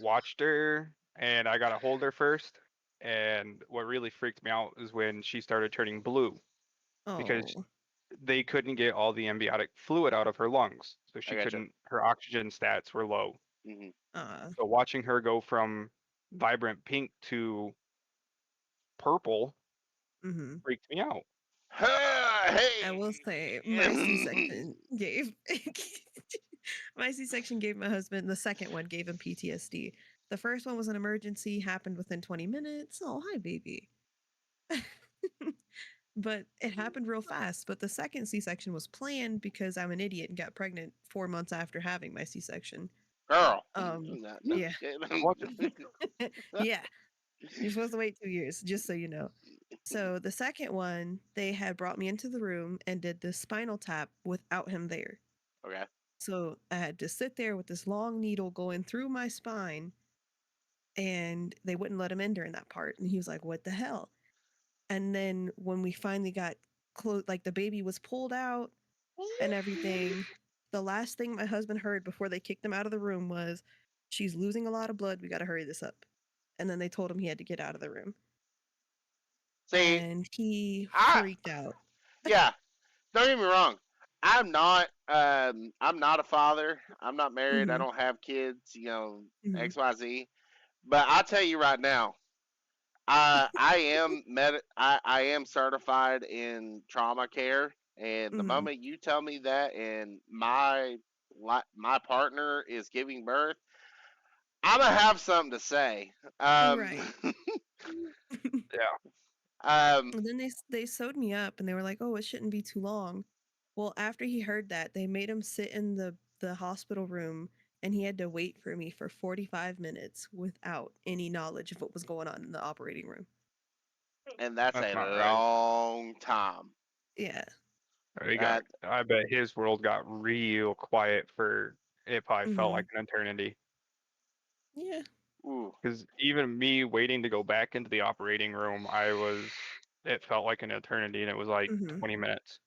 [SPEAKER 3] watched her, and I got to hold her first. And what really freaked me out is when she started turning blue because
[SPEAKER 2] oh.
[SPEAKER 3] they couldn't get all the ambiotic fluid out of her lungs. So
[SPEAKER 1] I
[SPEAKER 3] she
[SPEAKER 1] got you.
[SPEAKER 3] couldn't, her oxygen stats were low.
[SPEAKER 1] Hmm.
[SPEAKER 3] So watching her go from vibrant pink to purple
[SPEAKER 2] Mm-hmm.
[SPEAKER 3] freaked me out.
[SPEAKER 2] I will say my
[SPEAKER 1] Hey.
[SPEAKER 2] C-section gave my C-section gave my husband, the second one gave him PTSD. The first one was an emergency, happened within 20 minutes. Oh, hi, baby. But it happened real fast. But the second C-section was planned because I'm an idiot and got pregnant 4 months after having my C-section.
[SPEAKER 1] Girl.
[SPEAKER 2] Um,
[SPEAKER 1] No, no,
[SPEAKER 2] yeah,
[SPEAKER 3] What?
[SPEAKER 2] yeah. You're supposed to wait 2 years, just so you know. So the second one, they had brought me into the room and did the spinal tap without him there.
[SPEAKER 1] Okay.
[SPEAKER 2] So I had to sit there with this long needle going through my spine, and they wouldn't let him in during that part. And he was like, "What the hell?" And then when we finally got close, like the baby was pulled out and everything, the last thing my husband heard before they kicked him out of the room was, "She's losing a lot of blood. We got to hurry this up." And then they told him he had to get out of the room.
[SPEAKER 1] See,
[SPEAKER 2] And he
[SPEAKER 1] I
[SPEAKER 2] freaked out.
[SPEAKER 1] yeah. Don't get me wrong. I'm not a father. I'm not married. I
[SPEAKER 2] Hmm.
[SPEAKER 1] don't have kids.
[SPEAKER 2] Hmm.
[SPEAKER 1] XYZ. But I tell you right now, I am certified in trauma care, and the
[SPEAKER 2] Hmm.
[SPEAKER 1] moment you tell me that, and my partner is giving birth, I'm gonna have something to say. Um,
[SPEAKER 2] Right.
[SPEAKER 3] Yeah.
[SPEAKER 1] um,
[SPEAKER 2] And then they sewed me up and they were like, "Oh, it shouldn't be too long." Well, after he heard that, they made him sit in the the hospital room, and he had to wait for me for 45 minutes without any knowledge of what was going on in the operating room.
[SPEAKER 1] And that's
[SPEAKER 3] That's
[SPEAKER 1] a
[SPEAKER 3] not right.
[SPEAKER 1] long time.
[SPEAKER 2] Yeah.
[SPEAKER 3] He got.
[SPEAKER 1] That
[SPEAKER 3] I bet his world got real quiet for it. Probably felt
[SPEAKER 2] Mm-hmm.
[SPEAKER 3] like an eternity.
[SPEAKER 2] Yeah.
[SPEAKER 1] ooh,
[SPEAKER 3] Because even me waiting to go back into the operating room, I was. It felt like an eternity, and it was like
[SPEAKER 2] Mm-hmm.
[SPEAKER 3] 20 minutes,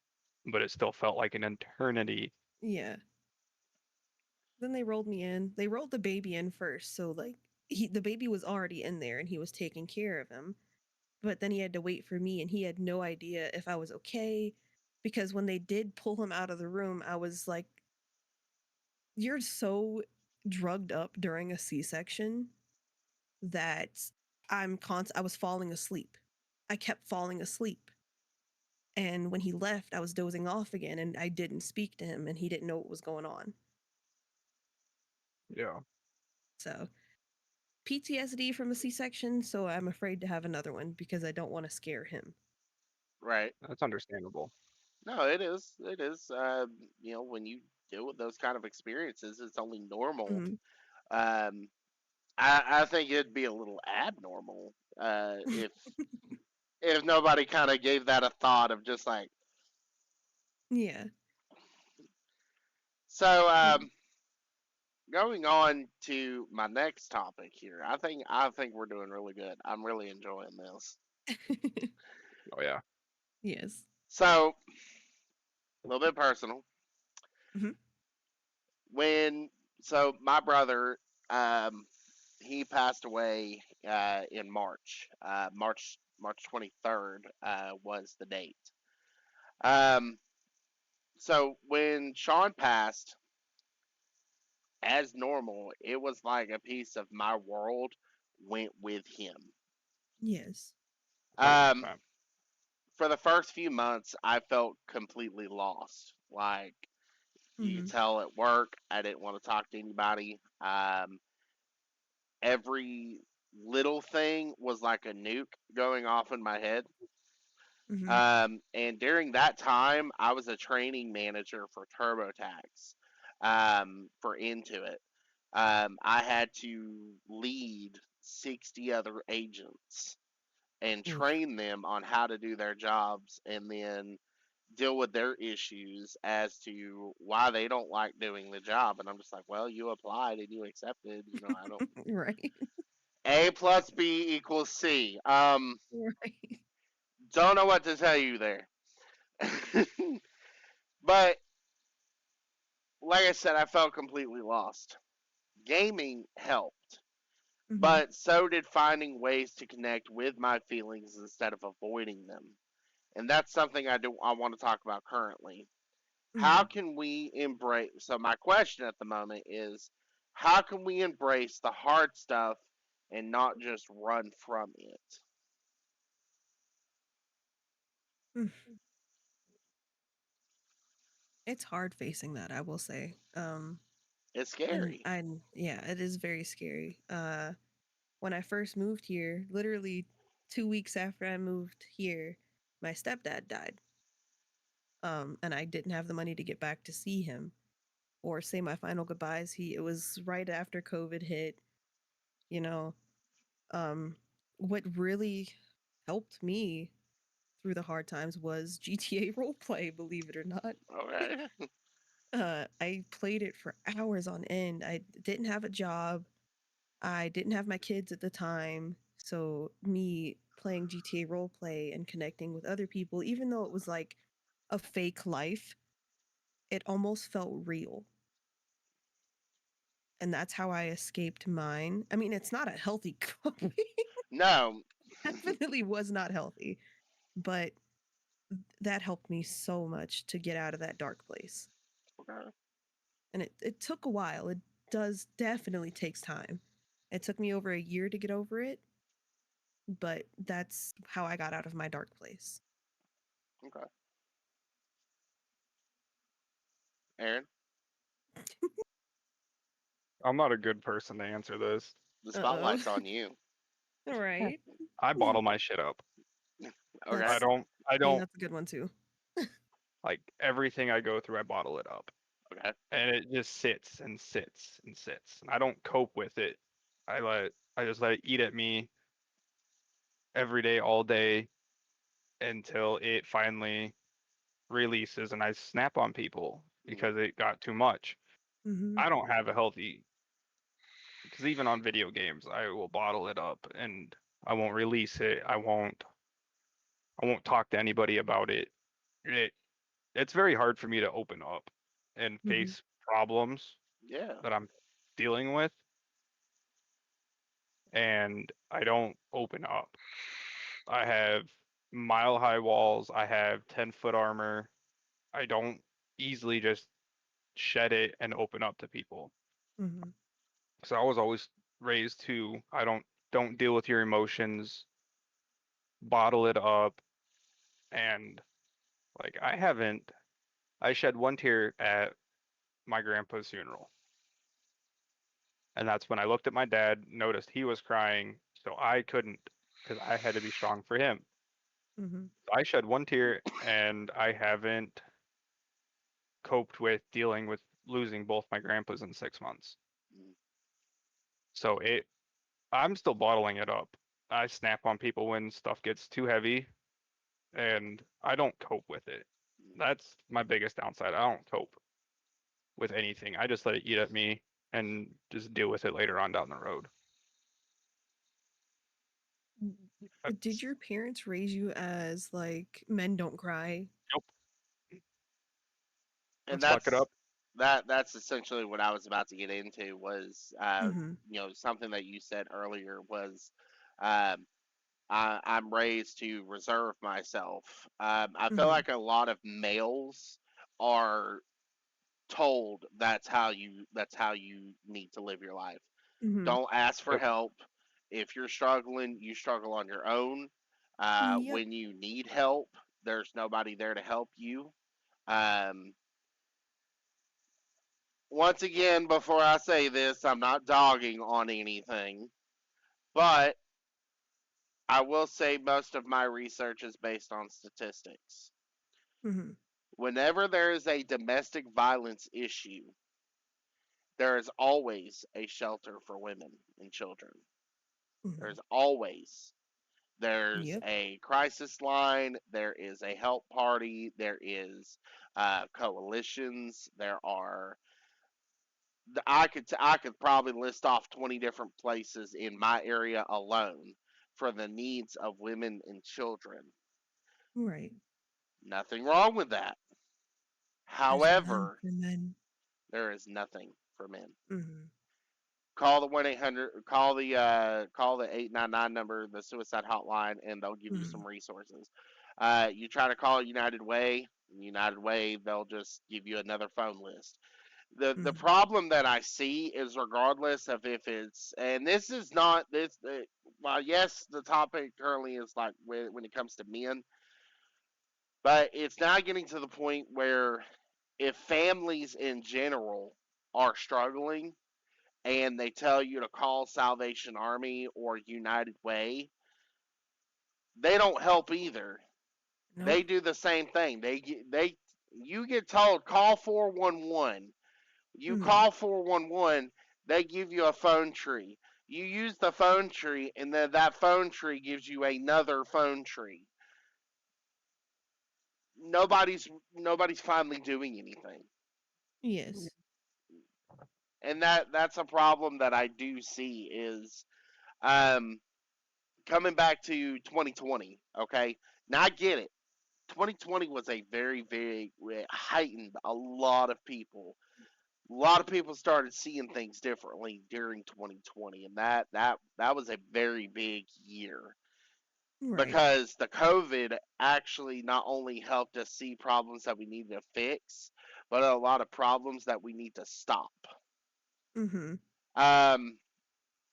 [SPEAKER 3] but it still felt like an eternity.
[SPEAKER 2] Yeah. Then they rolled me in. They rolled the baby in first, so like the baby was already in there and he was taking care of him. But then he had to wait for me and he had no idea if I was okay because when they did pull him out of the room, I was like, you're so drugged up during a C-section that I was falling asleep. I kept falling asleep. And when he left, I was dozing off again and I didn't speak to him and he didn't know what was going on.
[SPEAKER 3] Yeah,
[SPEAKER 2] So PTSD from a C-section, so I'm afraid to have another one because I don't want to scare him.
[SPEAKER 1] right.
[SPEAKER 3] that's understandable.
[SPEAKER 1] No, it is. It is. When you deal with those kind of experiences, it's only normal.
[SPEAKER 2] Mm-hmm.
[SPEAKER 1] Um, I think it'd be a little abnormal if nobody kind of gave that a thought of just like
[SPEAKER 2] Yeah.
[SPEAKER 1] so.
[SPEAKER 2] Mm.
[SPEAKER 1] Going on to my next topic here, I think we're doing really good. I'm really enjoying this.
[SPEAKER 3] Oh yeah.
[SPEAKER 2] Yes.
[SPEAKER 1] So a little bit personal.
[SPEAKER 2] Mm-hmm.
[SPEAKER 1] When my brother, um, he passed away in March. March 23rd was the date. Um, so when Sean passed, as normal, it was like a piece of my world went with him.
[SPEAKER 2] Yes.
[SPEAKER 1] Um,
[SPEAKER 3] 100%.
[SPEAKER 1] for the first few months, I felt completely lost. Like you could
[SPEAKER 2] Mm-hmm.
[SPEAKER 1] tell at work, I didn't want to talk to anybody. Every little thing was like a nuke going off in my head.
[SPEAKER 2] Mm-hmm.
[SPEAKER 1] And during that time, I was a training manager for TurboTax for Intuit. I had to lead 60 other agents and
[SPEAKER 2] Oof.
[SPEAKER 1] train them on how to do their jobs and then deal with their issues as to why they don't like doing the job. And I'm just like, well, you applied and you accepted. I don't.
[SPEAKER 2] Right.
[SPEAKER 1] A plus B equals C.
[SPEAKER 2] Right.
[SPEAKER 1] Don't know what to tell you there. But like I said, I felt completely lost. Gaming helped,
[SPEAKER 2] Mm-hmm.
[SPEAKER 1] but so did finding ways to connect with my feelings instead of avoiding them. And that's something I want to talk about currently. How
[SPEAKER 2] Mm-hmm.
[SPEAKER 1] can we embrace so my question at the moment is how can we embrace the hard stuff and not just run from it?
[SPEAKER 2] Mm. It's hard facing that, I will say.
[SPEAKER 1] It's
[SPEAKER 2] And
[SPEAKER 1] scary.
[SPEAKER 2] I yeah, it is very scary. When I first moved here, literally 2 weeks after I moved here, my stepdad died. And I didn't have the money to get back to see him or say my final goodbyes. It was right after COVID hit, you know. Um, what really helped me through the hard times was GTA roleplay, believe it or not.
[SPEAKER 1] Okay.
[SPEAKER 2] I played it for hours on end. I didn't have a job. I didn't have my kids at the time. So me playing GTA roleplay and connecting with other people, even though it was like a fake life, it almost felt real. And that's how I escaped mine. I mean, it's not a healthy coping.
[SPEAKER 1] No.
[SPEAKER 2] Definitely was not healthy, but that helped me so much to get out of that dark place.
[SPEAKER 1] Okay.
[SPEAKER 2] And it took a while. It does definitely takes time. It took me over a year to get over it, but that's how I got out of my dark place.
[SPEAKER 1] Okay. Aaron,
[SPEAKER 3] I'm not a good person to answer this.
[SPEAKER 1] the
[SPEAKER 2] Uh oh.
[SPEAKER 1] spotlight's on you.
[SPEAKER 2] All right.
[SPEAKER 3] I bottle my shit up.
[SPEAKER 1] Okay.
[SPEAKER 3] I
[SPEAKER 2] That's
[SPEAKER 3] don't. I
[SPEAKER 2] see,
[SPEAKER 3] don't
[SPEAKER 2] that's a good one too.
[SPEAKER 3] like everything I go through. I bottle it up.
[SPEAKER 1] Okay.
[SPEAKER 3] and it just sits and sits and sits, and I don't cope with it. I just let it eat at me every day, all day, until it finally releases and I snap on people
[SPEAKER 1] Mm,
[SPEAKER 3] because it got too much.
[SPEAKER 2] Mhm.
[SPEAKER 3] I don't have a healthy, because even on video games, I will bottle it up and I won't release it. I won't talk to anybody about it. It it's very hard for me to open up and
[SPEAKER 2] Mhm.
[SPEAKER 3] face problems
[SPEAKER 1] yeah.
[SPEAKER 3] that I'm dealing with, and I don't open up. I have mile high walls, I have 10-foot armor. I don't easily just shed it and open up to people.
[SPEAKER 2] Mhm.
[SPEAKER 3] So I was always raised to, I don't deal with your emotions, bottle it up, and like I shed one tear at my grandpa's funeral. And that's when I looked at my dad, noticed he was crying, so I couldn't, because I had to be strong for him.
[SPEAKER 2] Mhm.
[SPEAKER 3] So I shed one tear, and I haven't coped with dealing with losing both my grandpas in 6 months.
[SPEAKER 1] Mm,
[SPEAKER 3] So I'm still bottling it up. I snap on people when stuff gets too heavy, and I don't cope with it.
[SPEAKER 1] mm.
[SPEAKER 3] That's my biggest downside. I don't cope with anything. I just let it eat at me and just deal with it later on down the road.
[SPEAKER 2] Did
[SPEAKER 3] That's
[SPEAKER 2] your parents raise you as like men don't cry?
[SPEAKER 3] Nope.
[SPEAKER 1] And
[SPEAKER 3] Let's suck it up.
[SPEAKER 1] that's essentially what I was about to get into was
[SPEAKER 2] Mhm.
[SPEAKER 1] something that you said earlier was um, I'm raised to reserve myself. I feel
[SPEAKER 2] Mhm.
[SPEAKER 1] like a lot of males are told that's how you need to live your life.
[SPEAKER 2] Mhm.
[SPEAKER 1] Don't ask for
[SPEAKER 3] Yep.
[SPEAKER 1] help. If you're struggling, you struggle on your own.
[SPEAKER 2] Yep.
[SPEAKER 1] When you need help, there's nobody there to help you. Um, Once again, before I say this, I'm not dogging on anything, but I will say most of my research is based on statistics.
[SPEAKER 2] Mhm.
[SPEAKER 1] Whenever there is a domestic violence issue, there is always a shelter for women and children.
[SPEAKER 2] Mhm.
[SPEAKER 1] There's always. There's
[SPEAKER 2] Yep.
[SPEAKER 1] a crisis line, there is a help party, there is coalitions, there are I could probably list off 20 different places in my area alone for the needs of women and children.
[SPEAKER 2] Right.
[SPEAKER 1] Nothing wrong with that.
[SPEAKER 2] There's none
[SPEAKER 1] However,
[SPEAKER 2] for men.
[SPEAKER 1] there is nothing for men.
[SPEAKER 2] Mhm.
[SPEAKER 1] Call the 1-800, call the 899 number, the suicide hotline, and they'll give you some
[SPEAKER 2] Mhm.
[SPEAKER 1] resources. You try to call United Way, they'll just give you another phone list. The
[SPEAKER 2] Mhm.
[SPEAKER 1] problem that I see is regardless of if it's, and this is not this well, yes, the topic currently is like when it comes to men, but it's now getting to the point where if families in general are struggling and they tell you to call Salvation Army or United Way, they don't help either. They
[SPEAKER 2] Nope.
[SPEAKER 1] do the same thing. They you get told call 411. You
[SPEAKER 2] Mhm.
[SPEAKER 1] call 411, they give you a phone tree. You use the phone tree, and then that phone tree gives you another phone tree. Nobody's finally doing anything,
[SPEAKER 2] Yes.
[SPEAKER 1] and that's a problem that I do see is um, coming back to 2020. Okay, now I get it. 2020 was a very heightened a lot of people. A lot of people started seeing things differently during 2020, and that was a very big year
[SPEAKER 2] Right.
[SPEAKER 1] because the COVID actually not only helped us see problems that we need to fix, but a lot of problems that we need to stop.
[SPEAKER 2] Mhm.
[SPEAKER 1] Um,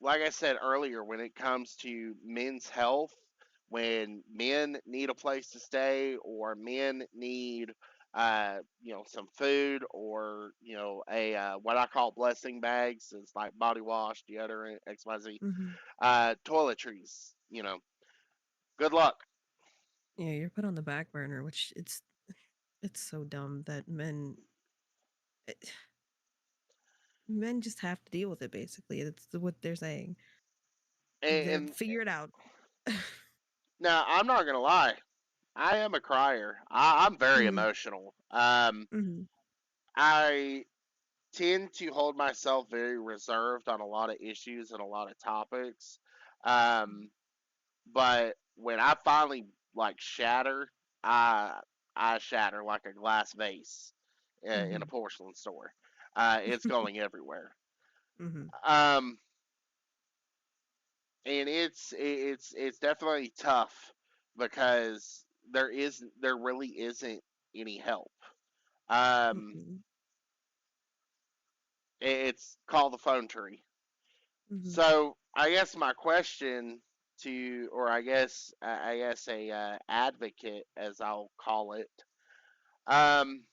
[SPEAKER 1] like I said earlier, when it comes to men's health, when men need a place to stay or men need some food or a what I call blessing bags is like body wash, deodorant, XYZ,
[SPEAKER 2] Mhm.
[SPEAKER 1] toiletries, good luck.
[SPEAKER 2] Yeah, you're put on the back burner, which it's so dumb that men It- Men just have to deal with it. Basically, that's what they're saying. They're
[SPEAKER 1] And
[SPEAKER 2] figure it out.
[SPEAKER 1] now I'm not gonna lie, I am a crier. I'm very
[SPEAKER 2] Hmm.
[SPEAKER 1] emotional.
[SPEAKER 2] Hmm.
[SPEAKER 1] I tend to hold myself very reserved on a lot of issues and a lot of topics. Um, but when I finally like shatter, I I shatter like a glass vase in a
[SPEAKER 2] Hmm.
[SPEAKER 1] porcelain store. It's going everywhere.
[SPEAKER 2] Hmm.
[SPEAKER 1] Um, and it's definitely tough because there really isn't any help. Um,
[SPEAKER 2] Hmm.
[SPEAKER 1] it's called the phone tree.
[SPEAKER 2] Hmm.
[SPEAKER 1] So I guess my question to, or I guess a advocate, as I'll call it, um,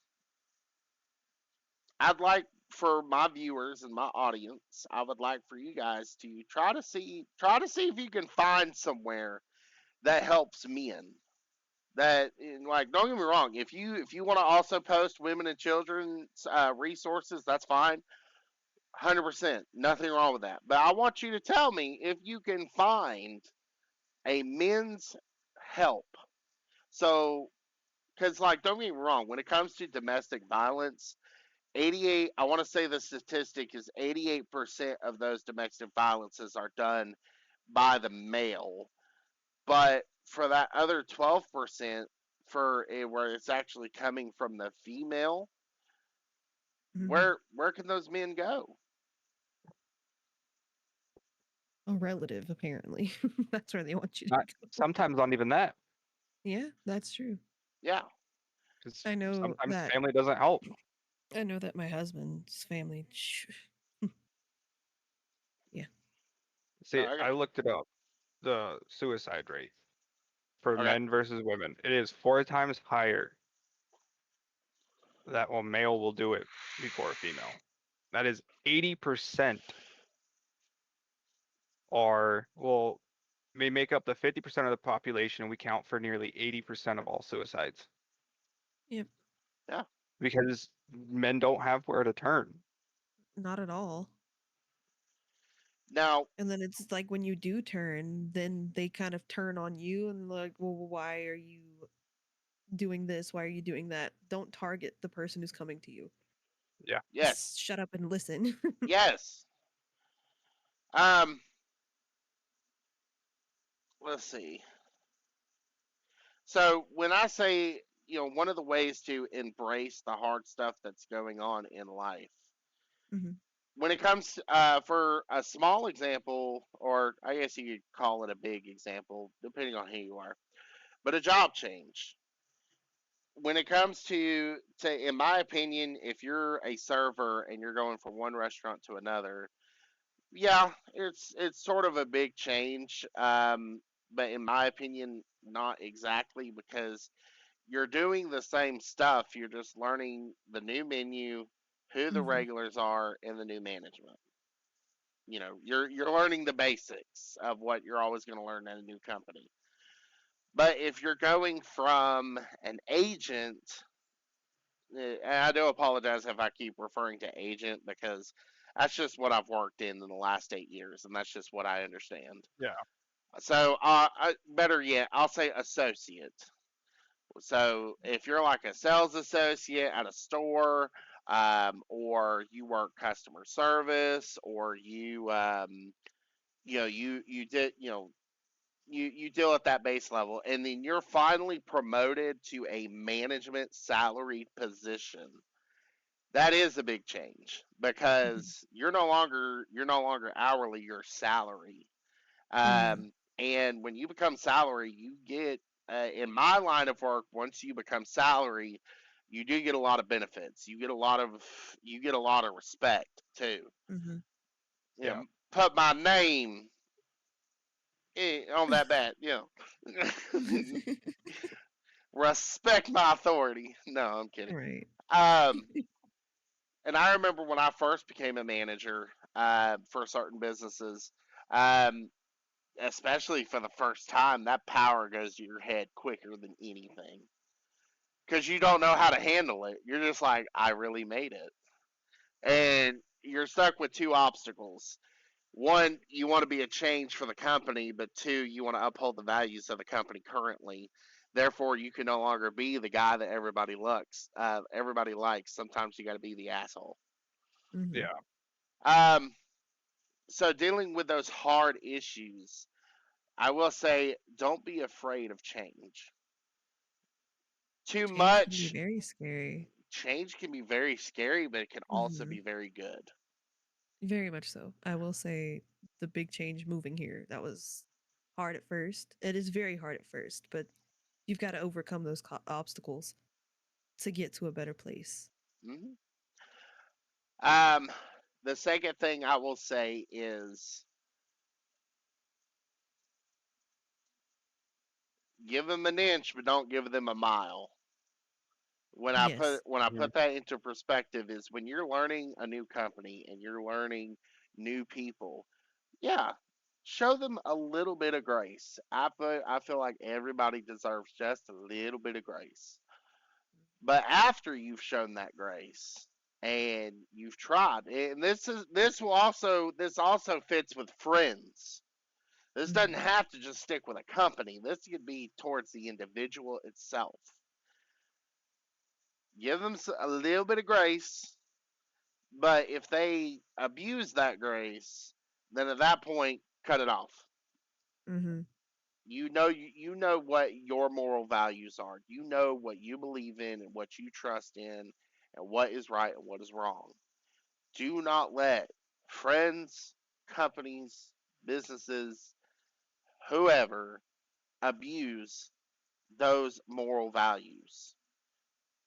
[SPEAKER 1] I'd like for my viewers and my audience, I would like for you guys to try to see if you can find somewhere that helps men. That like, don't get me wrong, if you want to also post women and children's resources, that's fine. 100%, nothing wrong with that. But I want you to tell me if you can find a men's help. So, because, like, don't get me wrong, when it comes to domestic violence, 88, I want to say the statistic is 88% of those domestic violences are done by the male. But for that other 12%, for where it's actually coming from the female,
[SPEAKER 2] Hmm.
[SPEAKER 1] where can those men go?
[SPEAKER 2] A relative, apparently. That's where they want you to
[SPEAKER 3] Not
[SPEAKER 2] go.
[SPEAKER 3] sometimes not even that,
[SPEAKER 2] Yeah, that's true.
[SPEAKER 1] Yeah.
[SPEAKER 3] because
[SPEAKER 2] I know
[SPEAKER 3] sometimes
[SPEAKER 2] that.
[SPEAKER 3] family doesn't help.
[SPEAKER 2] I know that my husband's family. Yeah.
[SPEAKER 1] No,
[SPEAKER 3] See,
[SPEAKER 1] I got,
[SPEAKER 3] I looked it up. The suicide rate for
[SPEAKER 1] okay.
[SPEAKER 3] men versus women, it is 4 times higher that a male will do it before a female. That is 80% are, well, may make up the 50% of the population. We count for nearly 80% of all suicides
[SPEAKER 2] Yep.
[SPEAKER 1] Yeah.
[SPEAKER 3] because men don't have where to turn.
[SPEAKER 2] Not at all.
[SPEAKER 1] Now,
[SPEAKER 2] And then it's like when you do turn, then they kind of turn on you and like, well, why are you doing this? Why are you doing that? Don't target the person who's coming to you.
[SPEAKER 3] Yeah.
[SPEAKER 1] yes,
[SPEAKER 2] Just shut up and listen.
[SPEAKER 1] yes. Um, let's see. So when I say, one of the ways to embrace the hard stuff that's going on in life,
[SPEAKER 2] Hmm.
[SPEAKER 1] when it comes for a small example, or I guess you could call it a big example, depending on who you are, but a job change. When it comes to, in my opinion, if you're a server and you're going from one restaurant to another, yeah, it's sort of a big change. But in my opinion, not exactly, because you're doing the same stuff. You're just learning the new menu, who the
[SPEAKER 2] Hmm.
[SPEAKER 1] regulars are, and the new management. You're learning the basics of what you're always going to learn at a new company. But if you're going from an agent, and I do apologize if I keep referring to agent, because that's just what I've worked in the last 8 years, and that's just what I understand.
[SPEAKER 3] Yeah.
[SPEAKER 1] So, better yet, I'll say associate. So, if you're like a sales associate at a store, or you work customer service, or you did, you deal at that base level, and then you're finally promoted to a management salaried position. That is a big change,
[SPEAKER 2] Hmm.
[SPEAKER 1] because you're no longer hourly, you're salary.
[SPEAKER 2] Hmm.
[SPEAKER 1] And when you become salary, you get, in my line of work, once you become salary, you do get a lot of benefits. You get a lot of respect too.
[SPEAKER 2] Hmm.
[SPEAKER 1] You
[SPEAKER 3] Yeah.
[SPEAKER 1] know, put my name on that bat. Respect my authority. No, I'm kidding.
[SPEAKER 2] Right.
[SPEAKER 1] Um, and I remember when I first became a manager for certain businesses, um, especially for the first time, that power goes to your head quicker than anything, because you don't know how to handle it. You're just like, I really made it. and you're stuck with two obstacles. One, you want to be a change for the company, but two, you want to uphold the values of the company currently. Therefore, you can no longer be the guy that everybody looks, everybody likes. Sometimes you got to be the asshole.
[SPEAKER 2] Mhm.
[SPEAKER 3] Yeah.
[SPEAKER 1] Um, so dealing with those hard issues, I will say, don't be afraid of change. Too
[SPEAKER 2] Change can be
[SPEAKER 1] much
[SPEAKER 2] very scary.
[SPEAKER 1] change can be very scary, but it can also
[SPEAKER 2] Mhm.
[SPEAKER 1] be very good.
[SPEAKER 2] Very much so. I will say the big change moving here, that was hard at first. It is very hard at first, but you've got to overcome those obstacles to get to a better place.
[SPEAKER 1] Hmm. Um, the second thing I will say is give them an inch, but don't give them a mile.
[SPEAKER 2] Yes.
[SPEAKER 1] When I
[SPEAKER 3] Mhm.
[SPEAKER 1] put that into perspective, is when you're learning a new company and you're learning new people, yeah, show them a little bit of grace. I feel like everybody deserves just a little bit of grace. But after you've shown that grace and you've tried, and this also fits with friends. This doesn't
[SPEAKER 2] Mhm.
[SPEAKER 1] have to just stick with a company. This could be towards the individual itself. Give them a little bit of grace, but if they abuse that grace, then at that point, cut it off.
[SPEAKER 2] Mhm.
[SPEAKER 1] You know what your moral values are. You know what you believe in and what you trust in and what is right and what is wrong. Do not let friends, companies, businesses, whoever abuse those moral values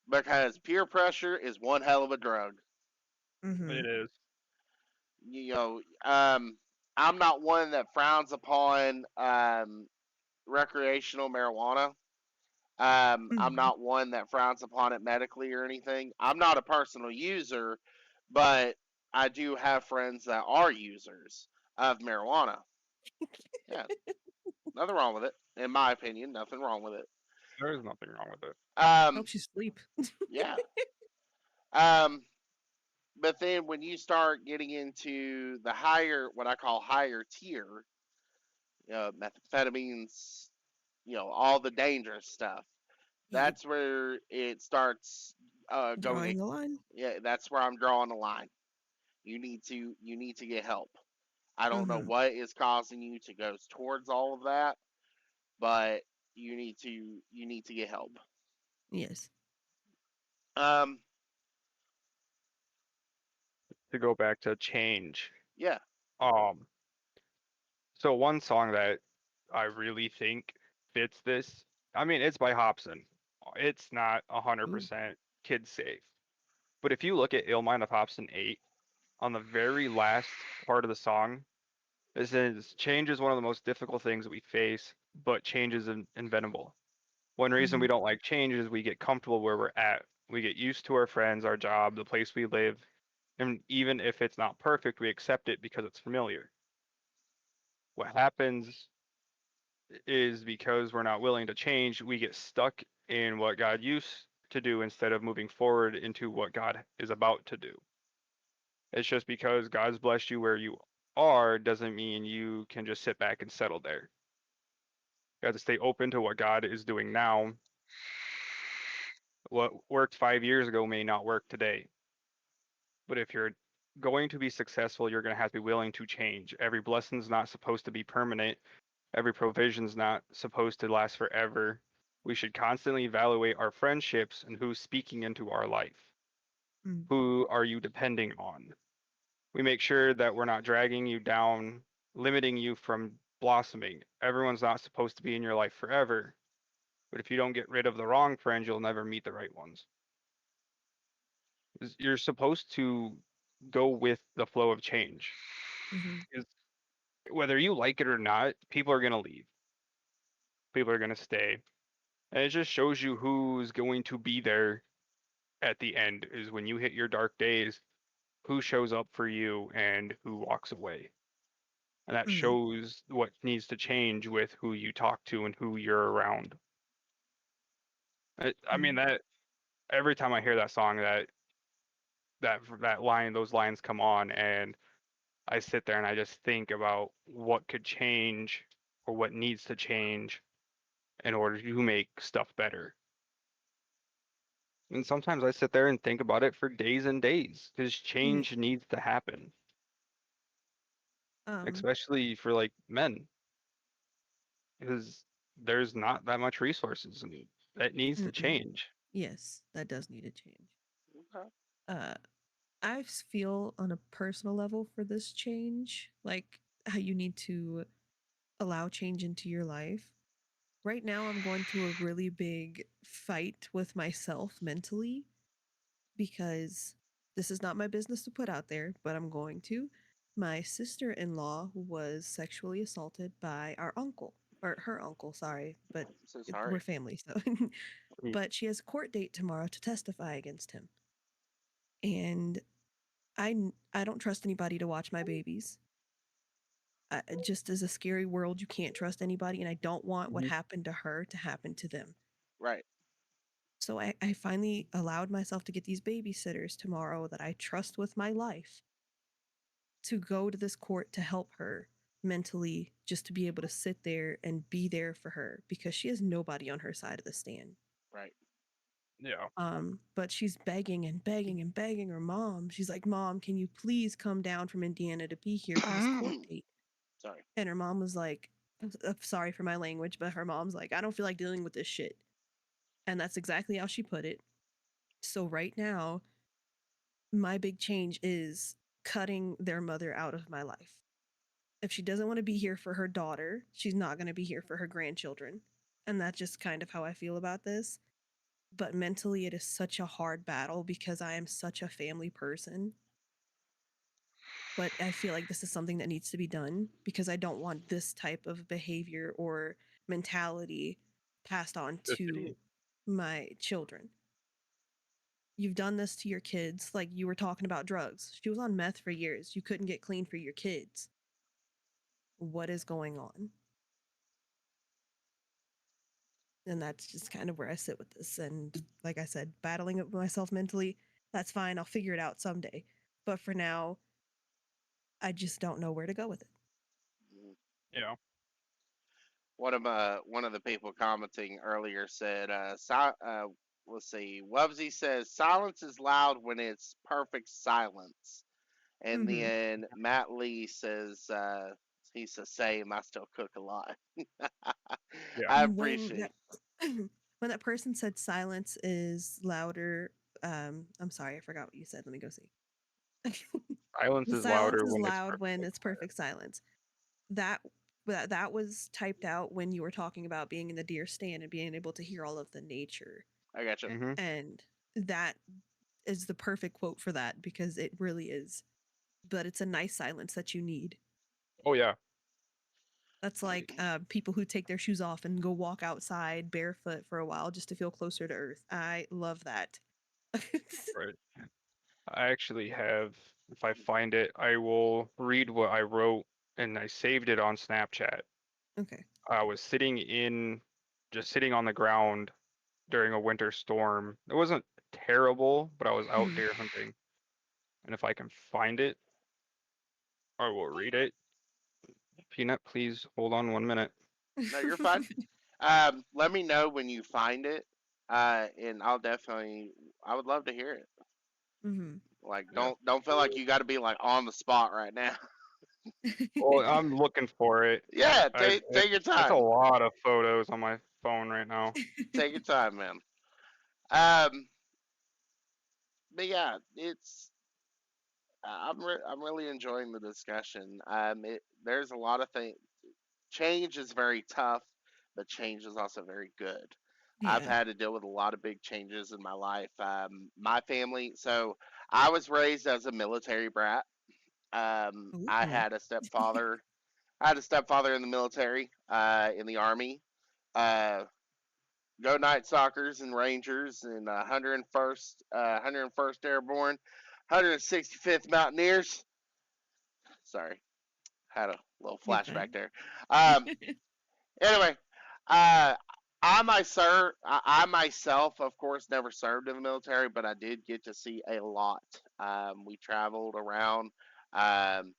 [SPEAKER 1] because peer pressure is one hell of a drug.
[SPEAKER 2] Mhm.
[SPEAKER 3] It is.
[SPEAKER 1] You know, I'm not one that frowns upon recreational marijuana. I'm
[SPEAKER 2] Mhm.
[SPEAKER 1] not one that frowns upon it medically or anything. I'm not a personal user, but I do have friends that are users of marijuana. Yeah, nothing wrong with it, in my opinion. Nothing wrong with it.
[SPEAKER 3] There is nothing wrong with it.
[SPEAKER 1] Um,
[SPEAKER 2] Helps you sleep.
[SPEAKER 1] yeah. Um, but then when you start getting into the higher, what I call higher tier, methamphetamines, all the dangerous stuff, that's where it starts going.
[SPEAKER 2] Drawing the line.
[SPEAKER 1] Yeah, that's where I'm drawing the line. You need to get help. I don't know
[SPEAKER 2] Mhm.
[SPEAKER 1] what is causing you to go towards all of that, but you need to get help.
[SPEAKER 2] Yes.
[SPEAKER 1] Um,
[SPEAKER 3] To go back to change.
[SPEAKER 1] yeah.
[SPEAKER 3] Um, so one song that I really think fits this, I mean, it's by Hobson. It's not
[SPEAKER 2] Ooh.
[SPEAKER 3] 100% kid safe. But if you look at Ill Mind of Hobson 8, on the very last part of the song, it says, change is one of the most difficult things that we face, but change is inventable. One reason we
[SPEAKER 2] Mhm.
[SPEAKER 3] don't like change is we get comfortable where we're at. We get used to our friends, our job, the place we live, and even if it's not perfect, we accept it because it's familiar. What happens is because we're not willing to change, we get stuck in what God used to do instead of moving forward into what God is about to do. It's just because God's blessed you where you are doesn't mean you can just sit back and settle there. You have to stay open to what God is doing now. What worked 5 years ago may not work today. But if you're going to be successful, you're going to have to be willing to change. Every blessing's not supposed to be permanent. Every provision's not supposed to last forever. We should constantly evaluate our friendships and who's speaking into our life.
[SPEAKER 2] Mm.
[SPEAKER 3] Who are you depending on? We make sure that we're not dragging you down, limiting you from blossoming. Everyone's not supposed to be in your life forever. But if you don't get rid of the wrong friends, you'll never meet the right ones. You're supposed to go with the flow of change.
[SPEAKER 2] Mhm.
[SPEAKER 3] Is whether you like it or not, people are going to leave. People are going to stay. And it just shows you who's going to be there at the end is when you hit your dark days, who shows up for you and who walks away. And that
[SPEAKER 2] Mhm.
[SPEAKER 3] shows what needs to change with who you talk to and who you're around. I mean
[SPEAKER 2] Mhm.
[SPEAKER 3] that every time I hear that song, that that line, those lines come on, and I sit there and I just think about what could change or what needs to change in order to make stuff better. And sometimes I sit there and think about it for days and days because
[SPEAKER 2] Yeah.
[SPEAKER 3] change needs to happen,
[SPEAKER 2] Um.
[SPEAKER 3] especially for like men, because there's not that much resources and that needs to
[SPEAKER 2] Mm-mm.
[SPEAKER 3] change.
[SPEAKER 2] Yes, that does need to change.
[SPEAKER 1] Okay.
[SPEAKER 2] Uh, feel on a personal level for this change, like how you need to allow change into your life. Right now, I'm going through a really big fight with myself mentally because this is not my business to put out there, but I'm going to. My sister in law was sexually assaulted by our uncle, or her uncle, sorry, but
[SPEAKER 1] I'm so
[SPEAKER 2] we're
[SPEAKER 1] sorry.
[SPEAKER 2] family, so.
[SPEAKER 3] Mm.
[SPEAKER 2] But she has a court date tomorrow to testify against him. And I don't trust anybody to watch my babies. Just as a scary world, you can't trust anybody, and I don't want what
[SPEAKER 3] Mhm.
[SPEAKER 2] happened to her to happen to them.
[SPEAKER 1] Right.
[SPEAKER 2] So I finally allowed myself to get these babysitters tomorrow that I trust with my life to go to this court to help her mentally, just to be able to sit there and be there for her because she has nobody on her side of the stand.
[SPEAKER 1] Right.
[SPEAKER 3] Yeah.
[SPEAKER 2] But she's begging and begging and begging her mom. She's like, "Mom, can you please come down from Indiana to be here for this court date?"
[SPEAKER 1] Sorry.
[SPEAKER 2] And her mom was like, sorry for my language, but her mom's like, "I don't feel like dealing with this shit." And that's exactly how she put it. So right now, my big change is cutting their mother out of my life. If she doesn't want to be here for her daughter, she's not going to be here for her grandchildren. And that's just kind of how I feel about this. But mentally, it is such a hard battle because I am such a family person. But I feel like this is something that needs to be done because I don't want this type of behavior or mentality passed on to my children. You've done this to your kids, like you were talking about drugs. She was on meth for years. You couldn't get clean for your kids. What is going on? And that's just kind of where I sit with this. And like I said, battling it with myself mentally, that's fine. I'll figure it out someday. But for now, I just don't know where to go with it.
[SPEAKER 1] Mhm.
[SPEAKER 3] Yeah.
[SPEAKER 1] One of the people commenting earlier said, let's see, Wubsy says silence is loud when it's perfect silence. And
[SPEAKER 2] Mm-hmm.
[SPEAKER 1] then Matt Lee says, he's the same. I still cook a lot.
[SPEAKER 3] Yeah.
[SPEAKER 1] I
[SPEAKER 2] When
[SPEAKER 1] appreciate.
[SPEAKER 2] that when that person said silence is louder, I'm sorry, I forgot what you said. Let me go see.
[SPEAKER 3] Silence
[SPEAKER 2] The
[SPEAKER 3] is
[SPEAKER 2] silence
[SPEAKER 3] louder
[SPEAKER 2] is
[SPEAKER 3] when it's
[SPEAKER 2] loud when
[SPEAKER 3] perfectly
[SPEAKER 2] it's
[SPEAKER 3] quiet.
[SPEAKER 2] perfect silence. That that was typed out when you were talking about being in the deer stand and being able to hear all of the nature.
[SPEAKER 1] I got you.
[SPEAKER 3] Hmm.
[SPEAKER 2] And that is the perfect quote for that because it really is. But it's a nice silence that you need.
[SPEAKER 3] Oh yeah.
[SPEAKER 2] That's like people who take their shoes off and go walk outside barefoot for a while just to feel closer to earth. I love that.
[SPEAKER 3] Right. I actually have, if I find it, I will read what I wrote and I saved it on Snapchat.
[SPEAKER 2] Okay.
[SPEAKER 3] I was just sitting on the ground during a winter storm. It wasn't terrible, but I was out
[SPEAKER 2] Mhm.
[SPEAKER 3] deer hunting. And if I can find it, I will read it. Peanut, please hold on 1 minute.
[SPEAKER 1] No, you're fine. Let me know when you find it, and I'll definitely. I would love to hear it.
[SPEAKER 2] Mhm.
[SPEAKER 1] Like,
[SPEAKER 3] Yeah.
[SPEAKER 1] don't feel like you got to be like on the spot right now.
[SPEAKER 3] Well, I'm looking for it.
[SPEAKER 1] Yeah,
[SPEAKER 3] I
[SPEAKER 1] take your
[SPEAKER 3] it's a
[SPEAKER 1] time.
[SPEAKER 3] lot of photos on my phone right now.
[SPEAKER 1] Take your time, man. Um, but yeah, I'm really enjoying the discussion. There's a lot of things. Change is very tough, but change is also very good. I've
[SPEAKER 2] Yeah.
[SPEAKER 1] had to deal with a lot of big changes in my life. My family. So I was raised as a military brat. I
[SPEAKER 2] Ooh.
[SPEAKER 1] had a stepfather. I had a stepfather in the military, in the army. Uh, Go Night Sockers and Rangers and 101st Airborne, 165th Mountaineers. Sorry, had a little
[SPEAKER 2] You're
[SPEAKER 1] flashback
[SPEAKER 2] fine.
[SPEAKER 1] there. Um, anyway, uh, I myself, of course, never served in the military, but I did get to see a lot. We traveled around. Um,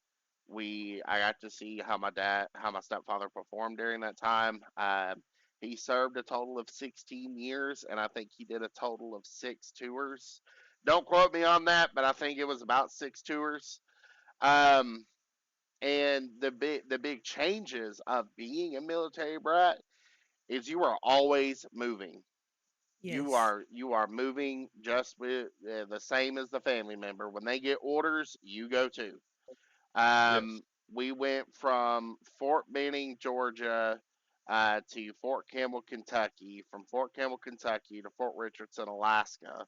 [SPEAKER 1] I got to see how my stepfather performed during that time. He served a total of 16 years, and I think he did a total of 6 tours. Don't quote me on that, but I think it was about 6 tours. Um, and the big changes of being a military brat is you are always moving. You
[SPEAKER 2] Yes.
[SPEAKER 1] are you are moving just with the same as the family member. When they get orders, you go too.
[SPEAKER 3] Yes.
[SPEAKER 1] Um, we went from Fort Benning, Georgia, to Fort Campbell, Kentucky. From Fort Campbell, Kentucky, to Fort Richardson, Alaska,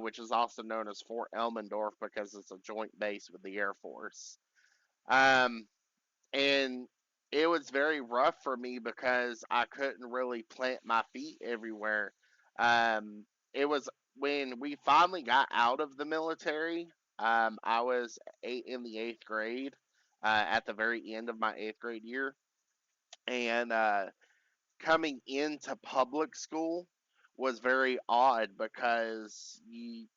[SPEAKER 1] which is also known as Fort Elmendorf because it's a joint base with the Air Force. Um, and it was very rough for me because I couldn't really plant my feet everywhere. Um, it was when we finally got out of the military. I was in the eighth grade, at the very end of my eighth grade year, and coming into public school was very odd because you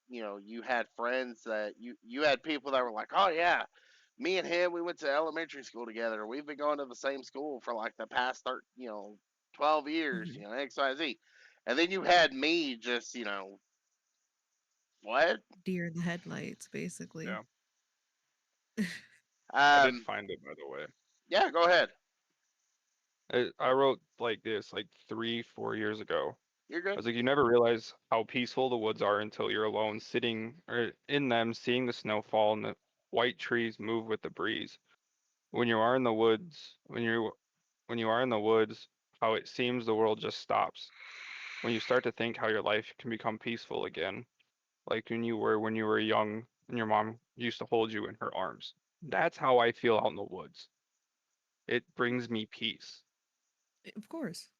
[SPEAKER 1] had friends that you had people that were like, oh yeah, me and him, we went to elementary school together, we've been going to the same school for like the past 12 years,
[SPEAKER 2] Hmm.
[SPEAKER 1] XYZ. And then you had me just, what?
[SPEAKER 2] Deer in the headlights, basically.
[SPEAKER 3] Yeah. I did
[SPEAKER 1] um
[SPEAKER 3] find it, by the way.
[SPEAKER 1] yeah, go ahead.
[SPEAKER 3] I wrote like this like 3, 4 years ago.
[SPEAKER 1] You're
[SPEAKER 3] I
[SPEAKER 1] good.
[SPEAKER 3] was like, you never realize how peaceful the woods are until you're alone, sitting or in them, seeing the snow fall and the white trees move with the breeze. When you are in the woods, when you are in the woods, how it seems the world just stops. When you start to think how your life can become peaceful again, like when you were young and your mom used to hold you in her arms. That's how I feel out in the woods. It brings me peace.
[SPEAKER 2] Of course.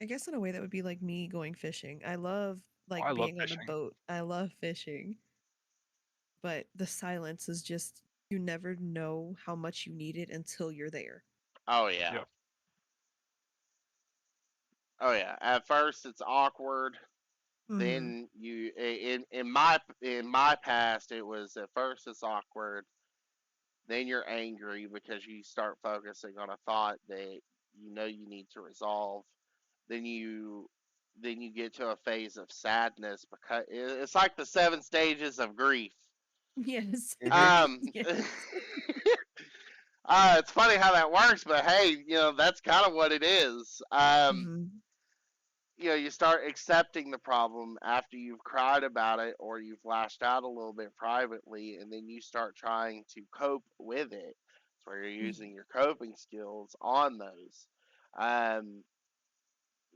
[SPEAKER 2] I guess in a way that would be like me going fishing. I love
[SPEAKER 3] Oh,
[SPEAKER 2] like
[SPEAKER 3] I love
[SPEAKER 2] being on a
[SPEAKER 3] fishing.
[SPEAKER 2] boat. I love fishing, but the silence is just you never know how much you need it until you're there.
[SPEAKER 1] Oh yeah.
[SPEAKER 3] Yep.
[SPEAKER 1] Oh yeah, at first it's awkward.
[SPEAKER 2] Mhm.
[SPEAKER 1] Then in my past, it was at first it's awkward, then you're angry because you start focusing on a thought that you need to resolve. Then you then you get to a phase of sadness because it's like the 7 stages of grief.
[SPEAKER 2] Yes.
[SPEAKER 3] Hmm.
[SPEAKER 1] um
[SPEAKER 2] Yes.
[SPEAKER 1] it's funny how that works, but hey, that's kind of what it is.
[SPEAKER 2] Mhm.
[SPEAKER 1] You start accepting the problem after you've cried about it or you've lashed out a little bit privately, and then you start trying to cope with it. It's where you're
[SPEAKER 2] Mhm.
[SPEAKER 1] using your coping skills on those. Um,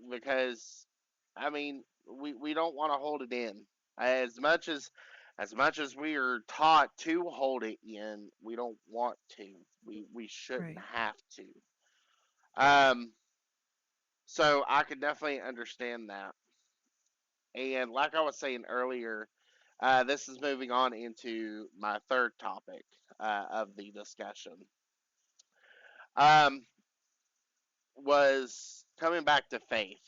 [SPEAKER 1] because, I mean, we don't want to hold it in. As much as we are taught to hold it in, we don't want to. We shouldn't
[SPEAKER 2] Right.
[SPEAKER 1] have to.
[SPEAKER 3] Yep.
[SPEAKER 1] Um, so I could definitely understand that. And like I was saying earlier, this is moving on into my third topic of the discussion. Um, was coming back to faith,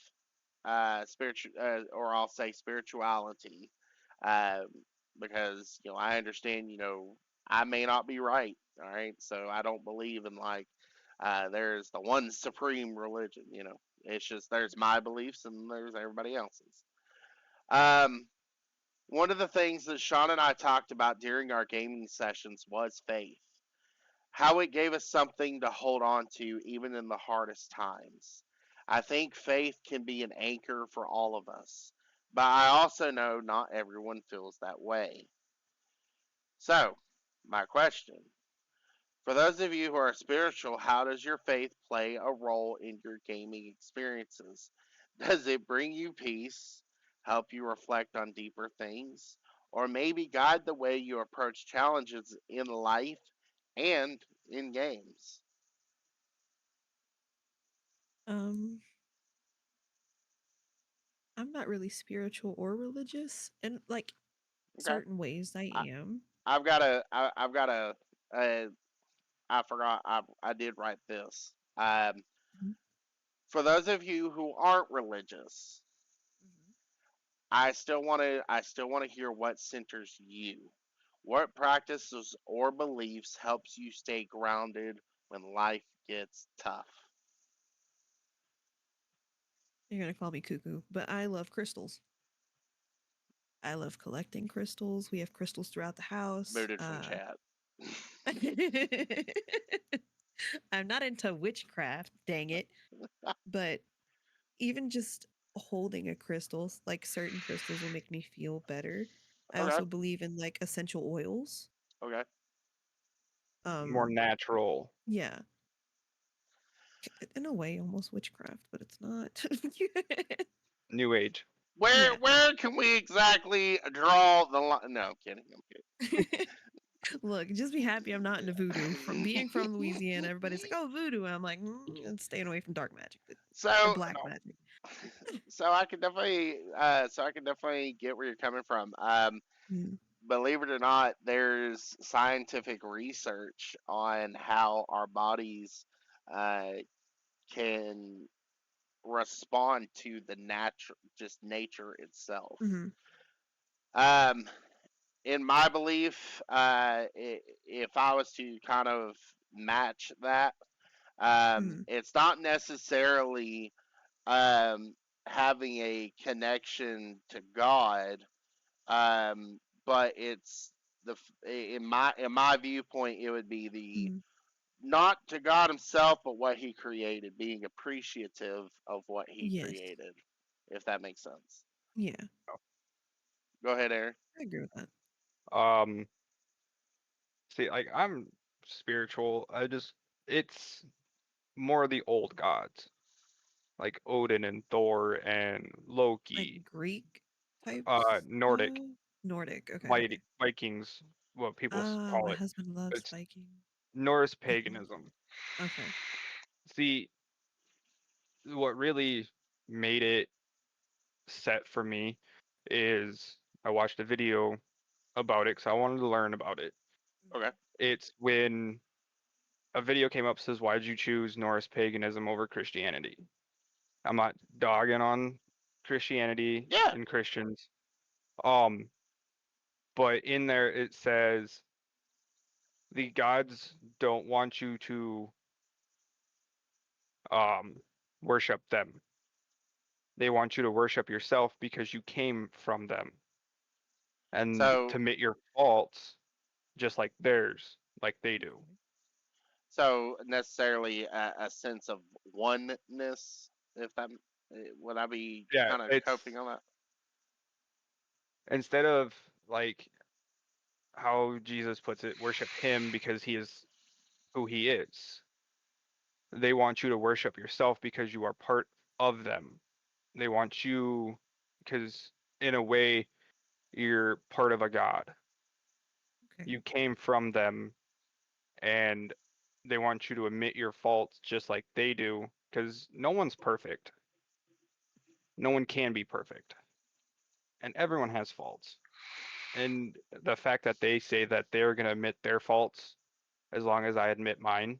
[SPEAKER 1] or I'll say spirituality, um, because I understand. I may not be right. All right, so I don't believe in like there's the one supreme religion. It's just there's my beliefs and there's everybody else's. Um, One of the things that Sean and I talked about during our gaming sessions was faith. How it gave us something to hold on to even in the hardest times. I think faith can be an anchor for all of us, but I also know not everyone feels that way. So, my question, for those of you who are spiritual, how does your faith play a role in your gaming experiences? Does it bring you peace, help you reflect on deeper things, or maybe guide the way you approach challenges in life and in games?
[SPEAKER 2] Um, I'm not really spiritual or religious, and like
[SPEAKER 1] Okay.
[SPEAKER 2] certain ways I
[SPEAKER 1] I,
[SPEAKER 2] am.
[SPEAKER 1] I've got a, I forgot, I did write this.
[SPEAKER 2] Mhm.
[SPEAKER 1] For those of you who aren't religious,
[SPEAKER 2] Mhm.
[SPEAKER 1] I still want to hear what centers you. What practices or beliefs helps you stay grounded when life gets tough?
[SPEAKER 2] You're gonna call me cuckoo, but I love crystals. I love collecting crystals. We have crystals throughout the house.
[SPEAKER 1] Booted from chat.
[SPEAKER 2] I'm not into witchcraft, dang it. But even just holding a crystal, like certain crystals will make me feel better. I
[SPEAKER 1] Okay,
[SPEAKER 2] also believe in like essential oils.
[SPEAKER 1] okay.
[SPEAKER 3] More
[SPEAKER 2] Um,
[SPEAKER 3] natural,
[SPEAKER 2] yeah, in a way, almost witchcraft, but it's not.
[SPEAKER 3] new age.
[SPEAKER 1] Where
[SPEAKER 2] Yeah.
[SPEAKER 1] where can we exactly draw the line? No, I'm kidding. I'm
[SPEAKER 2] Look, just be happy I'm not into voodoo. From
[SPEAKER 1] kidding.
[SPEAKER 2] being from Louisiana, everybody's like, "Oh, voodoo." I'm like, "I'm staying away from dark magic or
[SPEAKER 1] so
[SPEAKER 2] black magic."
[SPEAKER 1] so I can definitely get where you're coming from.
[SPEAKER 2] Mm,
[SPEAKER 1] Believe it or not, there's scientific research on how our bodies uh, can respond to the natural, just nature itself.
[SPEAKER 2] mhm,
[SPEAKER 1] Um, in my belief, if I was to kind of match that,
[SPEAKER 2] mhm,
[SPEAKER 1] it's not necessarily um, having a connection to God, but it's in my viewpoint, it would be the
[SPEAKER 2] mhm.
[SPEAKER 1] not to God Himself, but what He created, being appreciative of what He
[SPEAKER 2] Yes.
[SPEAKER 1] created, if that makes sense.
[SPEAKER 2] Yeah,
[SPEAKER 1] Go ahead, Aaron.
[SPEAKER 2] I agree with that.
[SPEAKER 3] Um, See, like I'm spiritual. It's more the old gods, like Odin and Thor and
[SPEAKER 2] Like
[SPEAKER 3] Loki,
[SPEAKER 2] Greek types
[SPEAKER 3] Nordic,
[SPEAKER 2] Nordic. Okay, okay.
[SPEAKER 3] Vikings, what people
[SPEAKER 2] Ah,
[SPEAKER 3] call
[SPEAKER 2] my
[SPEAKER 3] it.
[SPEAKER 2] husband loves
[SPEAKER 3] It's
[SPEAKER 2] Viking.
[SPEAKER 3] Norse
[SPEAKER 2] Okay.
[SPEAKER 3] paganism.
[SPEAKER 2] Okay.
[SPEAKER 3] See, what really made it set for me is I watched a video about it because I wanted to learn about it.
[SPEAKER 1] Okay.
[SPEAKER 3] It's when a video came up says, "Why did you choose Norse paganism over Christianity?" I'm not dogging on Christianity
[SPEAKER 1] Yeah.
[SPEAKER 3] and Christians. Um, but in there it says the gods don't want you to um worship them. They want you to worship yourself because you came from them and to
[SPEAKER 1] So
[SPEAKER 3] admit your faults just like theirs, like they do.
[SPEAKER 2] Okay.
[SPEAKER 1] so necessarily a sense of oneness, if that would I be
[SPEAKER 3] Yeah,
[SPEAKER 1] kind of coping
[SPEAKER 3] it's
[SPEAKER 1] on that?
[SPEAKER 3] instead of like how Jesus puts it, worship him because he is who he is. They want you to worship yourself because you are part of them. They want you because in a way you're part of a god.
[SPEAKER 2] Okay.
[SPEAKER 3] You came from them and they want you to admit your faults just like they do because no one's perfect. No one can be perfect. And everyone has faults. And the fact that they say that they're going to admit their faults as long as I admit mine,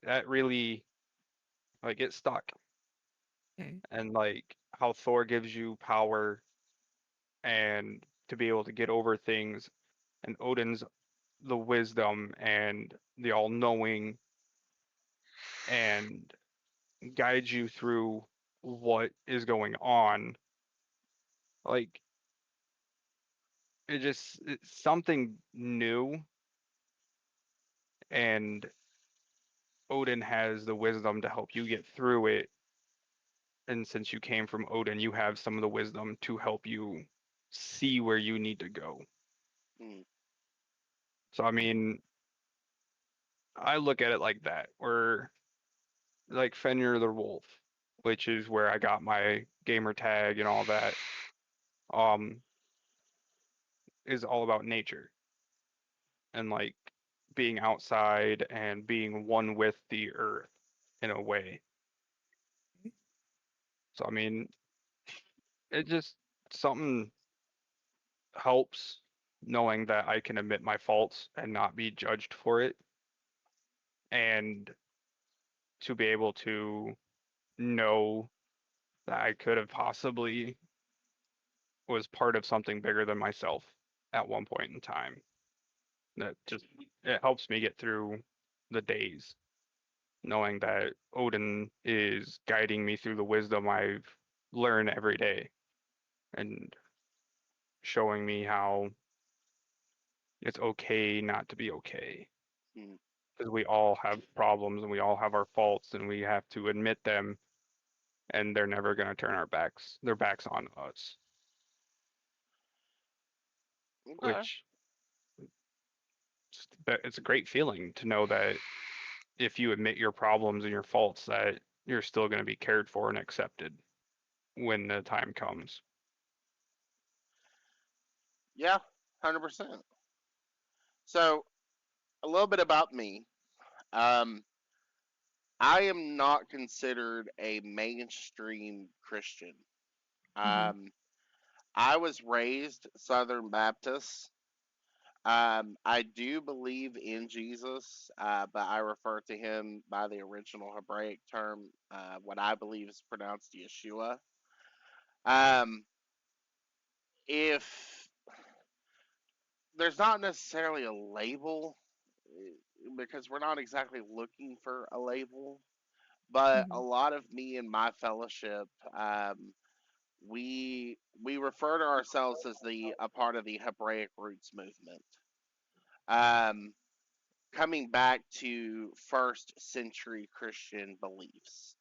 [SPEAKER 3] that really like it stuck.
[SPEAKER 2] Okay.
[SPEAKER 3] And like how Thor gives you power and to be able to get over things, and Odin's the wisdom and the all knowing and guides you through what is going on. Like it's something new, and Odin has the wisdom to help you get through it. And since you came from Odin, you have some of the wisdom to help you see where you need to go.
[SPEAKER 1] Mm.
[SPEAKER 3] So I mean, I look at it like that, where like Fenrir the Wolf, which is where I got my gamer tag and all that, um, is all about nature and like being outside and being one with the earth in a way. So I mean, it just something helps knowing that I can admit my faults and not be judged for it and to be able to know that I could have possibly was part of something bigger than myself at one point in time. That just it helps me get through the days, knowing that Odin is guiding me through the wisdom I've learned every day and showing me how it's okay not to be okay.
[SPEAKER 1] Mm.
[SPEAKER 3] Because we all have problems and we all have our faults and we have to admit them, and they're never going to turn their backs on us,
[SPEAKER 1] Okay.
[SPEAKER 3] which it's a great feeling to know that if you admit your problems and your faults, that you're still going to be cared for and accepted when the time comes.
[SPEAKER 1] Yeah, 100%. So, a little bit about me. Um, I am not considered a mainstream Christian.
[SPEAKER 2] Mm-hmm.
[SPEAKER 1] Um, I was raised Southern Baptist. I do believe in Jesus, but I refer to him by the original Hebraic term, what I believe is pronounced Yeshua. Um, if there's not necessarily a label, because we're not exactly looking for a label, but a
[SPEAKER 2] Mm-hmm.
[SPEAKER 1] lot of me and my fellowship, we refer to ourselves as the a part of the Hebraic roots movement. Um, Coming back to first century Christian beliefs.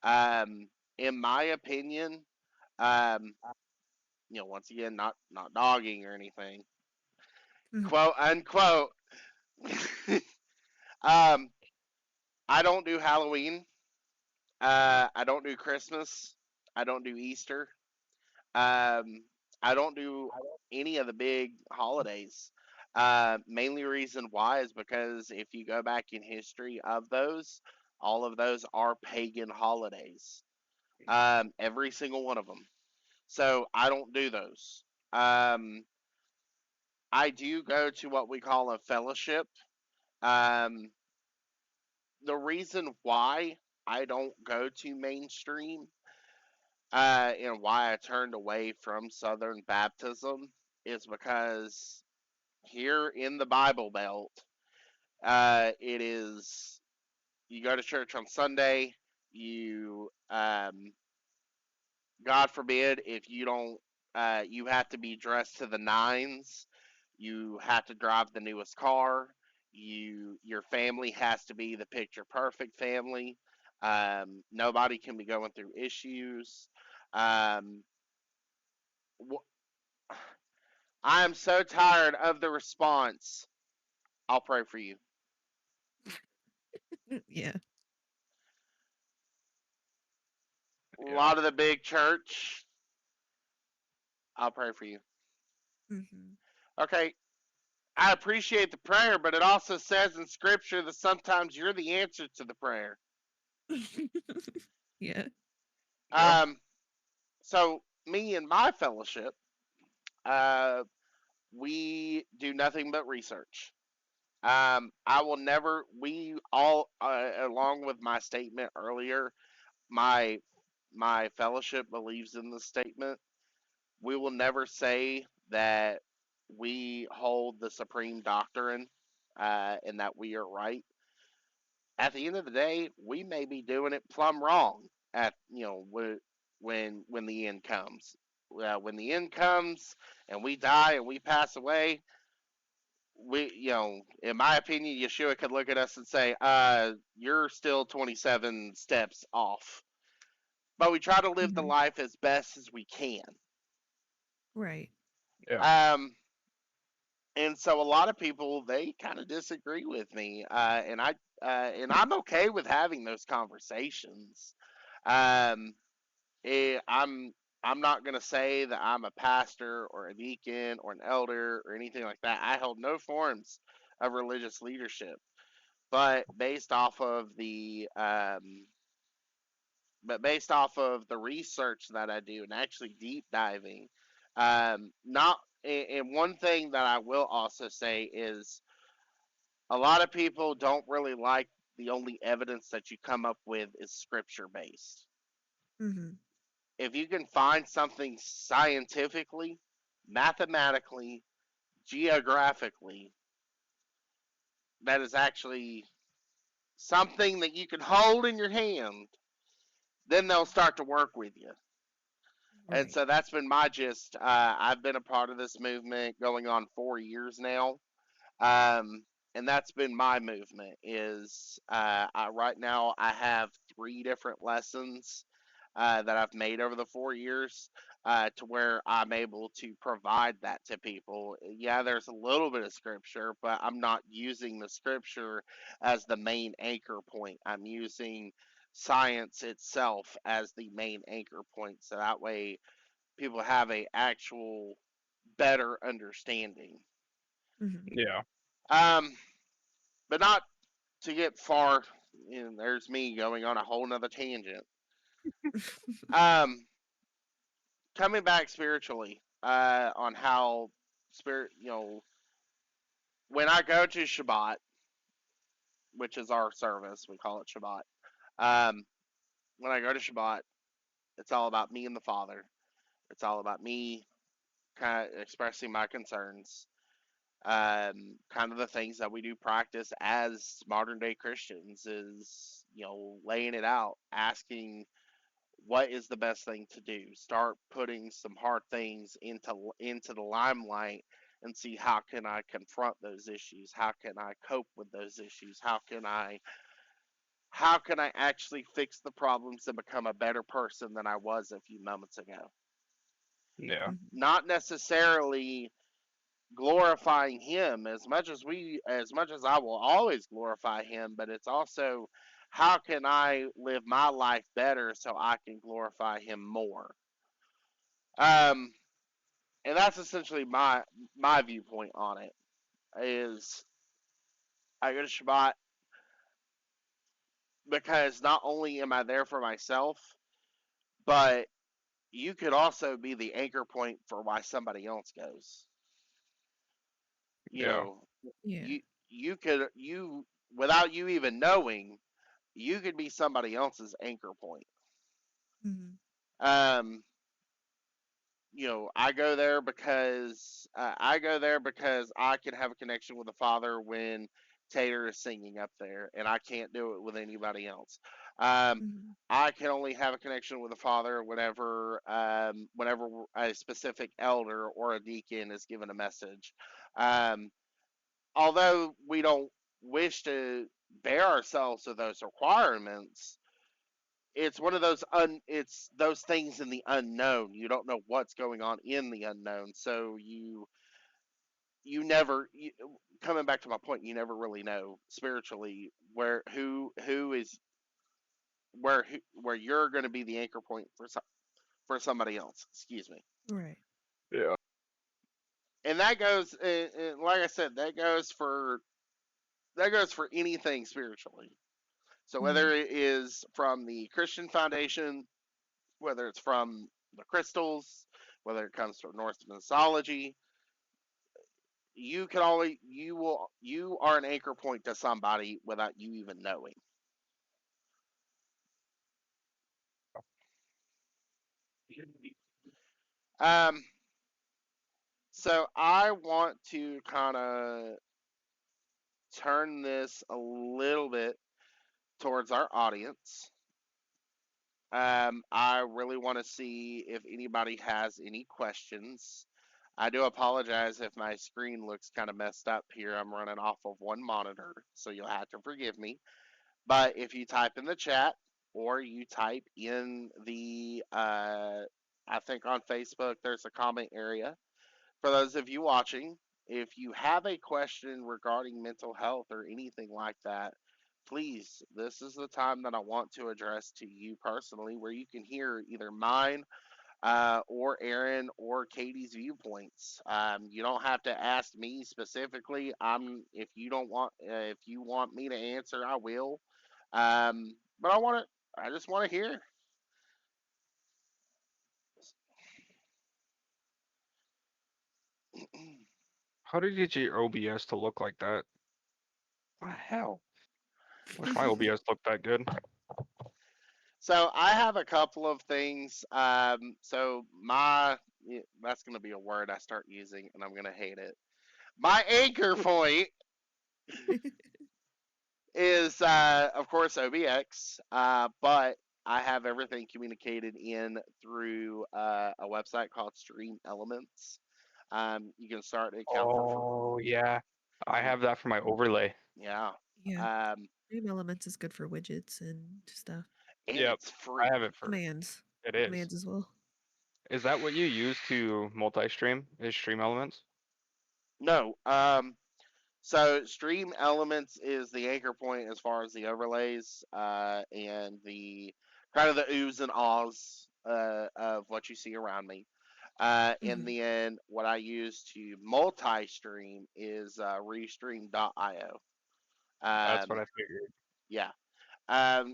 [SPEAKER 1] Um, in my opinion, um, once again, not dogging or anything, quote unquote. um, I don't do Halloween. I don't do Christmas. I don't do Easter. Um, I don't do any of the big holidays. Mainly reason why is because if you go back in history of those, all of those are pagan holidays. Every single one of them. So I don't do those. Um, I do go to what we call a fellowship. Um, the reason why I don't go to mainstream, and why I turned away from Southern Baptism is because here in the Bible Belt, it is you go to church on Sunday, you God forbid if you don't, you have to be dressed to the nines. You have to drive the newest car. Your family has to be the picture perfect family. Nobody can be going through issues. Um, I am so tired of the response. I'll pray for you.
[SPEAKER 2] Yeah.
[SPEAKER 1] A
[SPEAKER 3] Yeah.
[SPEAKER 1] lot of the big church. I'll pray for you.
[SPEAKER 2] Mm-hmm.
[SPEAKER 1] Okay, I appreciate the prayer, but it also says in scripture that sometimes you're the answer to the prayer.
[SPEAKER 2] Yeah.
[SPEAKER 3] Yeah.
[SPEAKER 1] Um, so me and my fellowship, uh, we do nothing but research. I will never. We all, along with my statement earlier, my my fellowship believes in the statement. We will never say that we hold the supreme doctrine, and that we are right. At the end of the day, we may be doing it plumb wrong. At when the end comes, when the end comes, and we die and we pass away, we in my opinion, Yeshua could look at us and say, "You're still 27 steps off." But we try to live the
[SPEAKER 2] Mm-hmm.
[SPEAKER 1] life as best as we can.
[SPEAKER 2] Right.
[SPEAKER 3] Yeah.
[SPEAKER 1] Um, and so a lot of people they kind of disagree with me, and I'm okay with having those conversations. Um, I'm not gonna say that I'm a pastor or a deacon or an elder or anything like that. I hold no forms of religious leadership, but based off of the research that I do and actually deep diving, not and one thing that I will also say is a lot of people don't really like the only evidence that you come up with is scripture based.
[SPEAKER 2] Mhm.
[SPEAKER 1] If you can find something scientifically, mathematically, geographically, that is actually something that you can hold in your hand, then they'll start to work with you. And
[SPEAKER 2] Right.
[SPEAKER 1] so that's been my gist. I've been a part of this movement going on 4 years now. Um, and that's been my movement is right now I have three different lessons that I've made over the 4 years to where I'm able to provide that to people. Yeah, there's a little bit of scripture, but I'm not using the scripture as the main anchor point. I'm using science itself as the main anchor point, so that way people have a actual better understanding.
[SPEAKER 2] Mhm.
[SPEAKER 3] Yeah.
[SPEAKER 1] Um, but not to get far. There's me going on a whole nother tangent. Um, coming back spiritually, on how spirit, when I go to Shabbat, which is our service, we call it Shabbat. Um, when I go to Shabbat, it's all about me and the Father. It's all about me kind of expressing my concerns, kind of the things that we do practice as modern day Christians is, laying it out, asking what is the best thing to do. Start putting some hard things into the limelight and see how can I confront those issues? How can I cope with those issues? How can I actually fix the problems and become a better person than I was a few moments ago?
[SPEAKER 3] Yeah.
[SPEAKER 2] Mhm.
[SPEAKER 1] Not necessarily glorifying him as much as I will always glorify him, but it's also how can I live my life better so I can glorify him more. Um, and that's essentially my viewpoint on it. Is I go to Shabbat because not only am I there for myself, but you could also be the anchor point for why somebody else goes. You
[SPEAKER 3] Yeah.
[SPEAKER 1] know,
[SPEAKER 2] Yeah.
[SPEAKER 1] you without you even knowing, you could be somebody else's anchor point.
[SPEAKER 2] Mhm.
[SPEAKER 1] Um, I go there because I can have a connection with the Father when Tater is singing up there, and I can't do it with anybody else. Um,
[SPEAKER 2] Mhm.
[SPEAKER 1] I can only have a connection with the Father whenever a specific elder or a deacon is given a message. Um, although we don't wish to bear ourselves to those requirements, it's one of it's those things in the unknown. You don't know what's going on in the unknown, so you never coming back to my point, you never really know spiritually who is where you're going to be the anchor point for somebody else. Excuse me.
[SPEAKER 2] Right.
[SPEAKER 3] Yeah.
[SPEAKER 1] And that goes, and like I said, that goes for anything spiritually. So
[SPEAKER 2] Mhm.
[SPEAKER 1] whether it is from the Christian foundation, whether it's from the crystals, whether it comes from Norse mythology, you are an anchor point to somebody without you even knowing. Um, so I want to kind of turn this a little bit towards our audience. I really want to see if anybody has any questions. I do apologize if my screen looks kind of messed up here. I'm running off of one monitor, so you'll have to forgive me. But if you type in the chat or you type in I think on Facebook, there's a comment area. For those of you watching, if you have a question regarding mental health or anything like that, please, this is the time that I want to address to you personally, where you can hear either mine or Aaron or Katie's viewpoints. You don't have to ask me specifically. If you want me to answer, I will. But I just want to hear.
[SPEAKER 3] How did you get your OBS to look like that? What the hell? Wish my OBS looked that good.
[SPEAKER 1] So I have a couple of things. So my that's going to be a word I start using, and I'm going to hate it. My anchor point is, of course, OBX, but I have everything communicated in through a website called Stream Elements. You can start an account for free.
[SPEAKER 3] Oh yeah, I
[SPEAKER 1] You,
[SPEAKER 3] have that for my overlay.
[SPEAKER 1] yeah,
[SPEAKER 2] Yeah.
[SPEAKER 1] um,
[SPEAKER 2] Dream Elements is good for widgets and stuff.
[SPEAKER 1] and
[SPEAKER 3] Yep,
[SPEAKER 1] it's
[SPEAKER 3] I
[SPEAKER 1] free.
[SPEAKER 3] have it for.
[SPEAKER 2] Commands.
[SPEAKER 3] It is.
[SPEAKER 2] Commands as well.
[SPEAKER 3] Is that what you use to multi-stream? Is Stream Elements?
[SPEAKER 1] No, so Stream Elements is the anchor point as far as the overlays and the kind of the oohs and ahs of what you see around me. In
[SPEAKER 2] Hmm.
[SPEAKER 1] the end, what I use to multi-stream is Restream.io.
[SPEAKER 3] That's what
[SPEAKER 1] Um,
[SPEAKER 3] I figured.
[SPEAKER 1] yeah.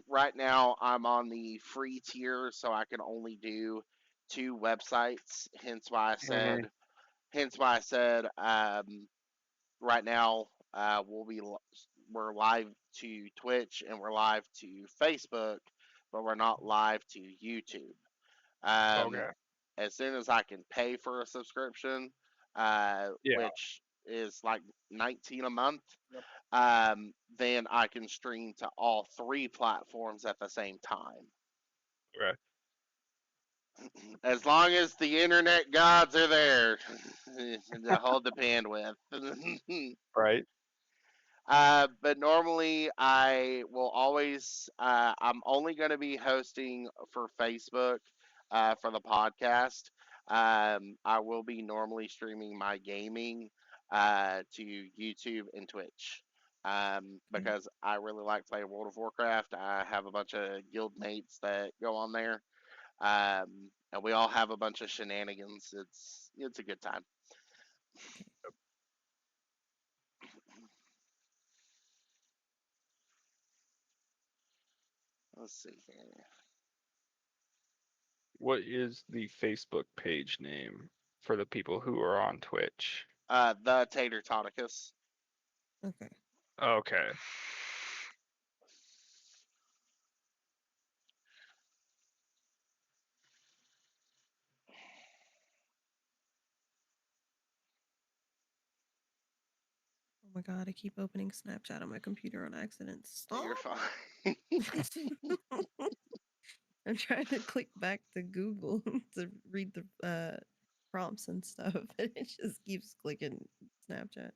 [SPEAKER 1] Right now, I'm on the free tier, so I can only do two websites.
[SPEAKER 3] Hmm.
[SPEAKER 1] Hence why I said, right now we're live to Twitch and we're live to Facebook, but we're not live to YouTube. Um,
[SPEAKER 3] Okay.
[SPEAKER 1] as soon as I can pay for a subscription,
[SPEAKER 3] Yeah.
[SPEAKER 1] which is like 19 a month,
[SPEAKER 3] Yep.
[SPEAKER 1] then I can stream to all three platforms at the same time.
[SPEAKER 3] Okay.
[SPEAKER 1] As long as the internet gods are there to hold the bandwidth.
[SPEAKER 3] Right.
[SPEAKER 1] But normally I will always, I'm only going to be hosting for Facebook for the podcast. I will be normally streaming my gaming to YouTube and Twitch
[SPEAKER 2] Okay.
[SPEAKER 1] because I really like playing World of Warcraft. I have a bunch of guild mates that go on there, and we all have a bunch of shenanigans. It's a good time.
[SPEAKER 2] Okay.
[SPEAKER 1] Let's see here.
[SPEAKER 3] What is the Facebook page name for the people who are on Twitch?
[SPEAKER 1] The Tater-talks.
[SPEAKER 2] Okay.
[SPEAKER 3] Okay.
[SPEAKER 2] Oh my god, I keep opening Snapchat on my computer on accident.
[SPEAKER 1] You're
[SPEAKER 2] Stop.
[SPEAKER 1] fine.
[SPEAKER 2] I'm trying to click back to Google to read the prompts and stuff, and it just keeps clicking Snapchat.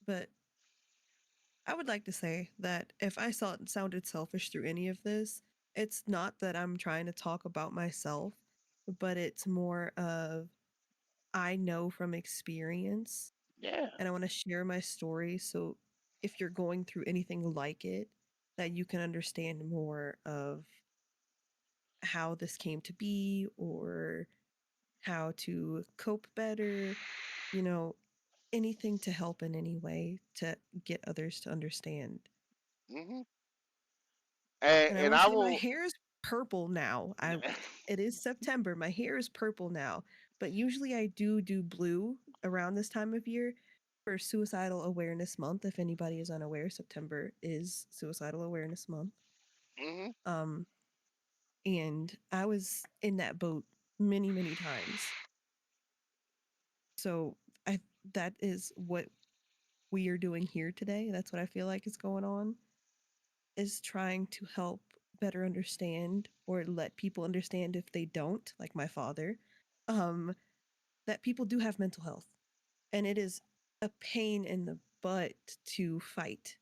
[SPEAKER 2] But I would like to say that if I saw it sounded selfish through any of this, it's not that I'm trying to talk about myself, but it's more of I know from experience
[SPEAKER 1] Yeah.
[SPEAKER 2] and I want to share my story. So if you're going through anything like it, that you can understand more of how this came to be or how to cope better, you know, anything to help in any way to get others to understand.
[SPEAKER 1] hmm
[SPEAKER 2] And I
[SPEAKER 1] and
[SPEAKER 2] want to
[SPEAKER 1] I
[SPEAKER 2] say my
[SPEAKER 1] will.
[SPEAKER 2] hair is purple now. I It is September. My hair is purple now, but usually I do blue around this time of year for Suicidal Awareness Month. If anybody is unaware, September is Suicidal Awareness Month.
[SPEAKER 1] hmm
[SPEAKER 2] Um and I was in that boat many times. So I that is what we are doing here today. That's what I feel like is going on, is trying to help better understand or let people understand if they don't, like my father, um, that people do have mental health. And it is a pain in the butt to fight.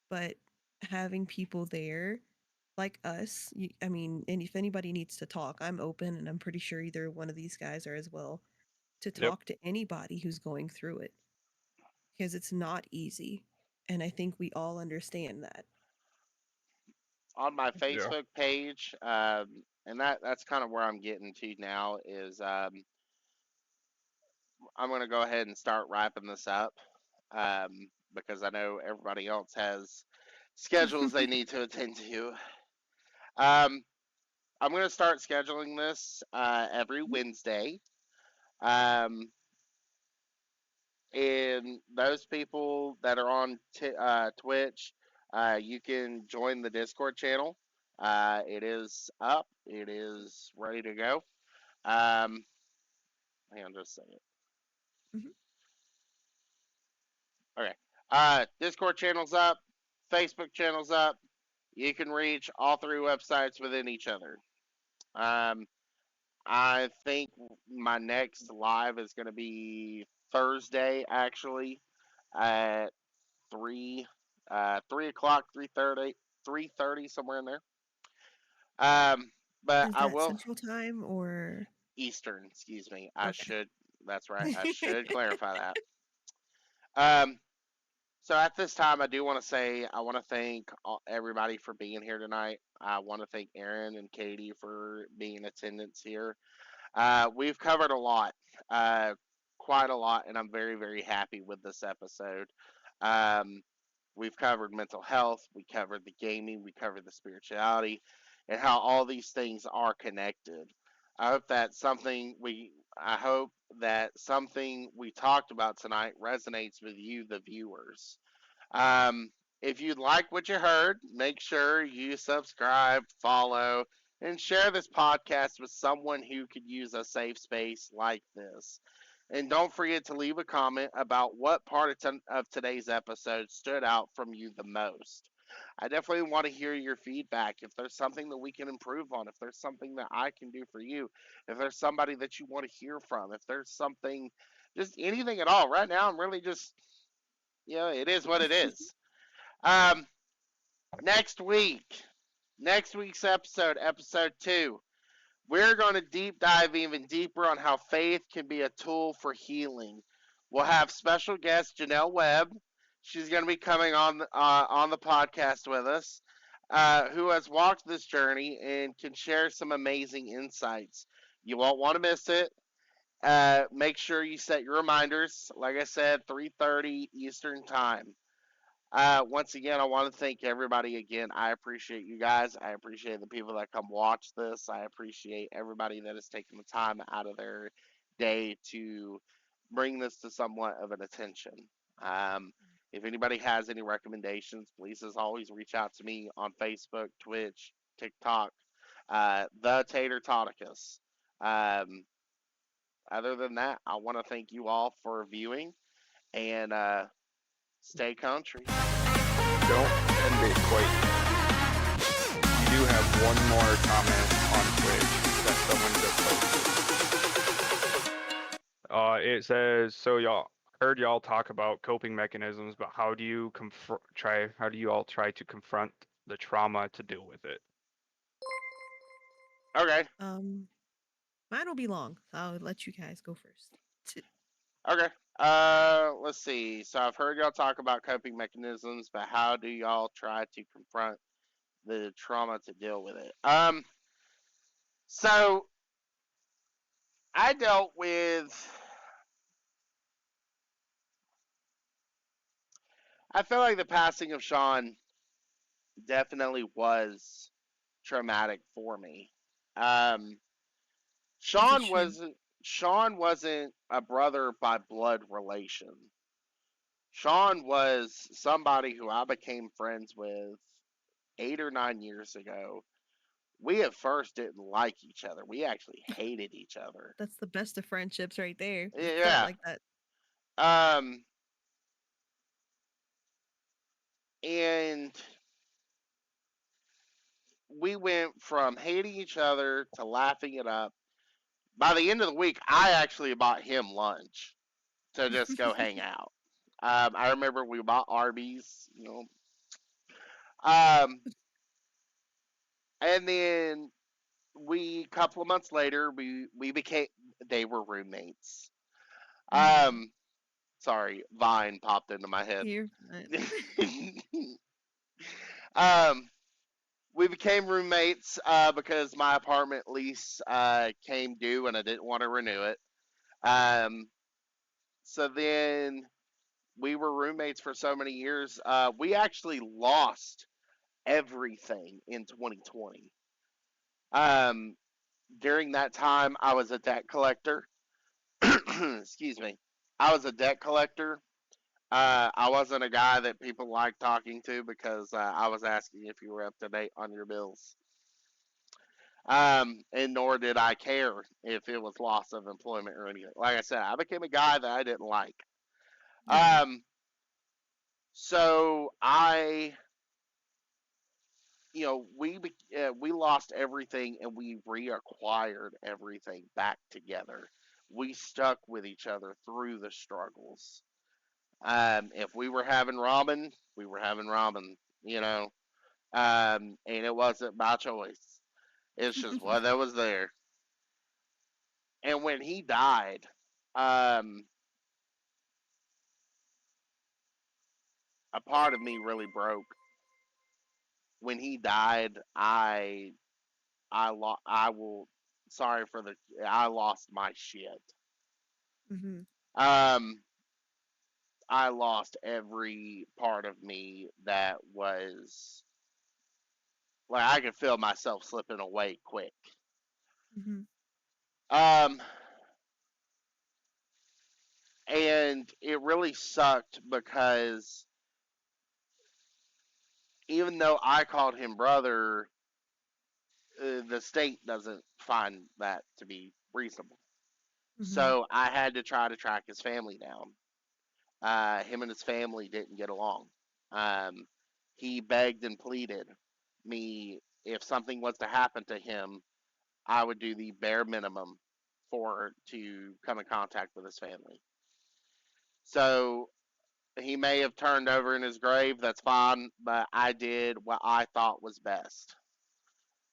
[SPEAKER 2] But having people there like us, I mean, and if anybody needs to talk, I'm open and I'm pretty sure either one of these guys are as well to
[SPEAKER 3] Yep.
[SPEAKER 2] talk to anybody who's going through it because it's not easy. And I think we all understand that.
[SPEAKER 1] On my
[SPEAKER 3] Yeah.
[SPEAKER 1] Facebook page, and that's kind of where I'm getting to now is I'm going to go ahead and start wrapping this up because I know everybody else has schedules they need to attend to. Um, I'm going to start scheduling this every Wednesday. Um, And those people that are on Twitch, you can join the Discord channel. It is up. It is ready to go. Um, hang on just a second.
[SPEAKER 2] Mhm.
[SPEAKER 1] Okay. Discord channel's up. Facebook channel's up. You can reach all three websites within each other. Um, I think my next live is going to be Thursday, actually, at 3, 3 o'clock, 3:30, somewhere in there. Um, but
[SPEAKER 2] Is
[SPEAKER 1] I
[SPEAKER 2] that
[SPEAKER 1] will
[SPEAKER 2] Central Time or
[SPEAKER 1] Eastern, excuse me. I
[SPEAKER 2] okay?
[SPEAKER 1] should. That's right. I should clarify that. Um, so at this time, I do want to say I want to thank everybody for being here tonight. I want to thank Aaron and Katie for being in attendance here. We've covered a lot, uh, quite a lot, and I'm very, very happy with this episode. Um, we've covered mental health, we covered the gaming, we covered the spirituality, and how all these things are connected. I hope that I hope that something we talked about tonight resonates with you, the viewers. Um, if you like what you heard, make sure you subscribe, follow, and share this podcast with someone who could use a safe space like this. And don't forget to leave a comment about what part of today's episode stood out from you the most. I definitely want to hear your feedback. If there's something that we can improve on, if there's something that I can do for you, if there's somebody that you want to hear from, if there's something, just anything at all. Right now, I'm really just, it is what it is. Um, next week, next week's episode 2, we're going to deep dive even deeper on how faith can be a tool for healing. We'll have special guest Janelle Webb. She's going to be coming on the podcast with us, who has walked this journey and can share some amazing insights. You won't want to miss it. Make sure you set your reminders. Like I said, 3:30 Eastern time. Once again, I want to thank everybody again. I appreciate you guys. I appreciate the people that come watch this. I appreciate everybody that has taken the time out of their day to bring this to somewhat of an attention. Um, if anybody has any recommendations, please, as always, reach out to me on Facebook, Twitch, TikTok, the Tater-talks. Um, other than that, I want to thank you all for viewing and stay country.
[SPEAKER 3] Don't end it quite yet. We do have one more comment on Twitch that someone just posted. It says, "So y'all heard y'all talk about coping mechanisms, but how do you How do you all try to confront the trauma to deal with it?"
[SPEAKER 1] Okay.
[SPEAKER 2] um, Mine will be long. So I'll let you guys go first.
[SPEAKER 1] Okay. Let's see. So I've heard y'all talk about coping mechanisms, but how do y'all try to confront the trauma to deal with it? So I dealt with. I feel like the passing of Sean definitely was traumatic for me. Um,
[SPEAKER 2] As it
[SPEAKER 1] Sean
[SPEAKER 2] should.
[SPEAKER 1] wasn't. Sean wasn't a brother by blood relation. Sean was somebody who I became friends with 8 or 9 years ago. We at first didn't like each other. We actually hated each other.
[SPEAKER 2] That's the best of friendships right there. It felt
[SPEAKER 1] Yeah.
[SPEAKER 2] like that.
[SPEAKER 1] Um and we went from hating each other to laughing it up. By the end of the week, I actually bought him lunch to just go hang out. I remember we bought Arby's. Um and then we couple of months later we became they were roommates.
[SPEAKER 2] Mm.
[SPEAKER 1] Um Sorry, Vine popped into my head.
[SPEAKER 2] You're fine.
[SPEAKER 1] um, we became roommates because my apartment lease came due and I didn't want to renew it. Um, so then we were roommates for so many years. We actually lost everything in 2020. Um, During that time, I was a debt collector. Excuse me. I was a debt collector. I wasn't a guy that people liked talking to because I was asking if you were up to date on your bills. And nor did I care if it was loss of employment or anything. Like I said, I became a guy that I didn't like.
[SPEAKER 2] Yeah.
[SPEAKER 1] Um, so I, we lost everything and we reacquired everything back together. We stuck with each other through the struggles. If we were having ramen, we were having ramen, you know, and it wasn't by choice. It's just what that was there. And when he died, um, a part of me really broke. When he died, I will, sorry for the, I lost my shit.
[SPEAKER 2] Hmm.
[SPEAKER 1] Um, I lost every part of me that was like I could feel myself slipping away quick.
[SPEAKER 2] Hmm.
[SPEAKER 1] Um, and it really sucked because even though I called him brother, the state doesn't find that to be reasonable.
[SPEAKER 2] Hmm.
[SPEAKER 1] So I had to try to track his family down. Him and his family didn't get along. Um, he begged and pleaded me if something was to happen to him, I would do the bare minimum for to come in contact with his family. So he may have turned over in his grave, that's fine, but I did what I thought was best.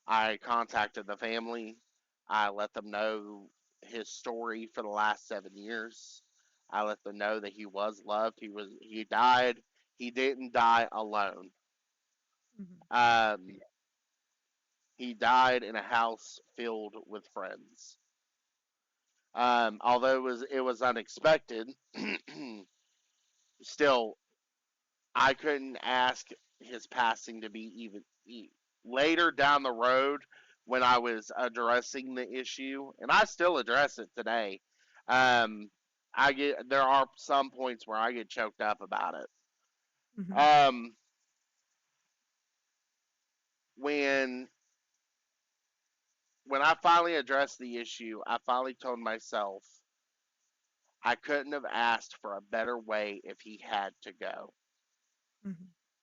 [SPEAKER 1] I contacted the family. I let them know his story for the last 7 years. I let them know that he was loved. He died. He didn't die alone.
[SPEAKER 2] Hmm.
[SPEAKER 1] Um, he died in a house filled with friends. Although it was unexpected, still I couldn't ask his passing to be later down the road when I was addressing the issue, and I still address it today. Um, there are some points where I get choked up about it.
[SPEAKER 2] Hmm.
[SPEAKER 1] Um, when when I finally addressed the issue, I finally told myself I couldn't have asked for a better way if he had to go.
[SPEAKER 2] Hmm.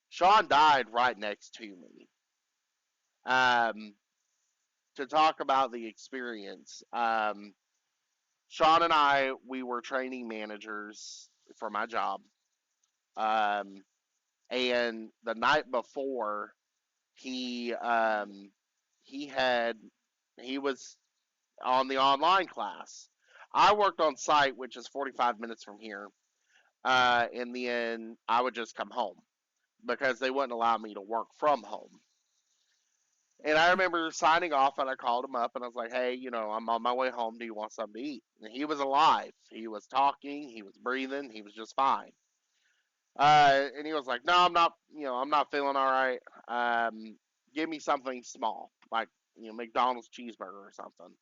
[SPEAKER 1] Sean died right next to me. Um, to talk about the experience, Sean and I, we were training managers for my job. Um, and the night before, he um, he had he was on the online class. I worked on site, which is 45 minutes from here. In the end, I would just come home because they wouldn't allow me to work from home. And I remember signing off, and I called him up, and I was like, "Hey, I'm on my way home. Do you want something to eat?" And he was alive. He was talking. He was breathing. He was just fine. And he was like, "No, I'm not. I'm not feeling all right. Um, give me something small, like McDonald's cheeseburger or something."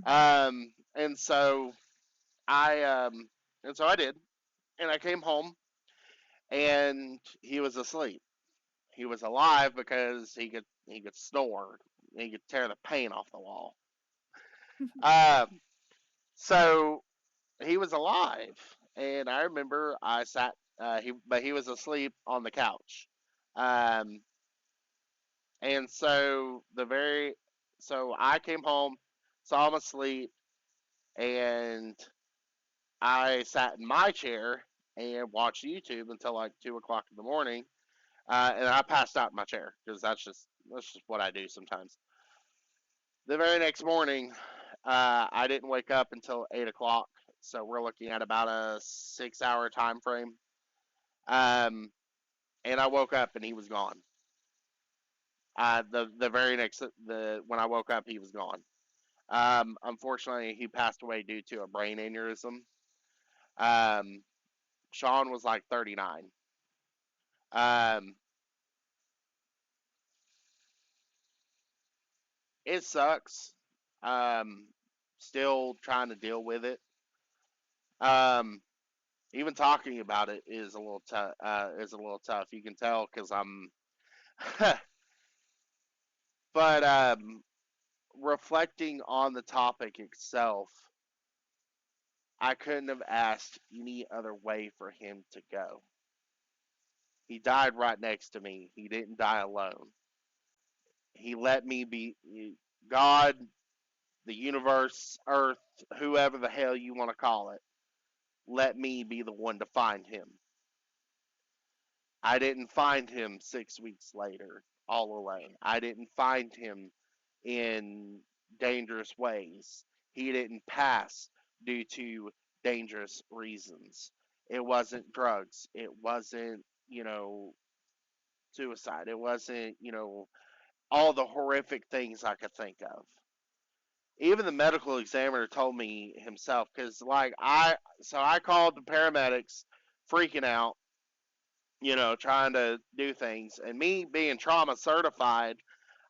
[SPEAKER 2] Hmm.
[SPEAKER 1] And so I did, and I came home, and he was asleep. He was alive because he could snore. He could tear the paint off the wall. Um, so he was alive, and I remember I sat. He was asleep on the couch. Um, and so I came home, saw him asleep, and I sat in my chair and watched YouTube until like 2 o'clock in the morning. And I passed out in my chair because that's just what I do sometimes. The very next morning, I didn't wake up until 8 o'clock, so we're looking at about a 6-hour time frame. Um, and I woke up and he was gone. The very next the when I woke up, he was gone. Unfortunately, he passed away due to a brain aneurysm. Um, Sean was like 39. Um, it sucks. Um, Still trying to deal with it. Um, Even talking about it is a little tough. Is a little tough. You can tell because I'm. but reflecting on the topic itself, I couldn't have asked any other way for him to go. He died right next to me. He didn't die alone. He let me be God, the universe, Earth, whoever the hell you want to call it. Let me be the one to find him. I didn't find him 6 weeks later, all alone. I didn't find him in dangerous ways. He didn't pass due to dangerous reasons. It wasn't drugs. It wasn't, suicide. It wasn't, all the horrific things I could think of. Even the medical examiner told me himself, because, I called the paramedics freaking out, trying to do things. And me being trauma certified,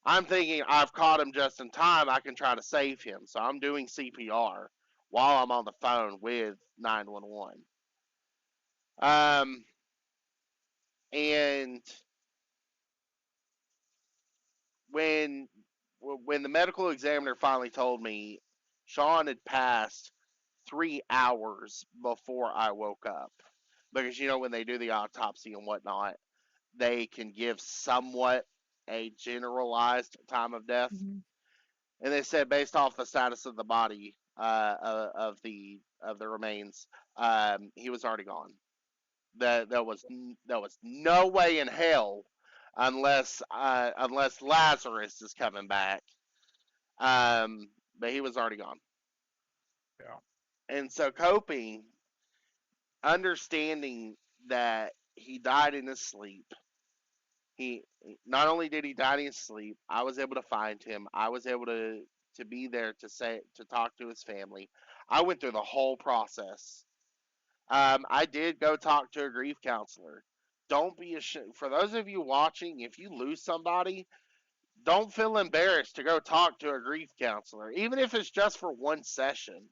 [SPEAKER 1] I'm thinking I've caught him just in time. I can try to save him. So I'm doing CPR while I'm on the phone with 911. Um, and when when the medical examiner finally told me Sean had passed 3 hours before I woke up, because when they do the autopsy and whatnot, they can give somewhat a generalized time of death.
[SPEAKER 2] Hmm.
[SPEAKER 1] And they said based off the status of the body, of the remains, he was already gone. There was no way in hell, unless Lazarus is coming back. Um, but he was already gone.
[SPEAKER 3] Yeah.
[SPEAKER 1] And so coping, understanding that he died in his sleep. He Not only did he die in his sleep, I was able to find him. I was able to be there to talk to his family. I went through the whole process. I did go talk to a grief counselor. Don't be ashamed. For those of you watching, if you lose somebody, don't feel embarrassed to go talk to a grief counselor, even if it's just for one session.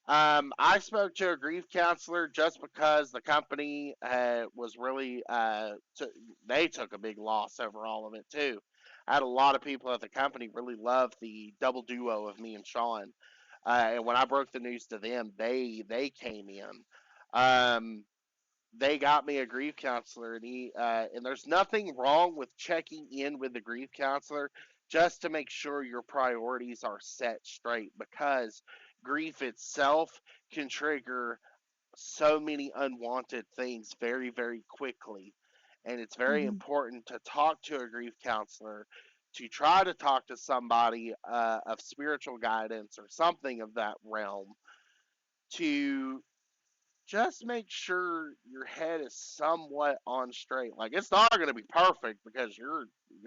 [SPEAKER 1] I spoke to a grief counselor just because the company was really they took a big loss over all of it too. I had a lot of people at the company really love the double duo of me and Sean, and when I broke the news to them, they came in. Um, they got me a grief counselor, and there's nothing wrong with checking in with the grief counselor just to make sure your priorities are set straight, because grief itself can trigger so many unwanted things very, very quickly. And it's very
[SPEAKER 2] Hmm.
[SPEAKER 1] important to talk to a grief counselor, to try to talk to somebody of spiritual guidance or something of that realm, to just make sure your head is somewhat on straight. Like, it's not going to be perfect because you're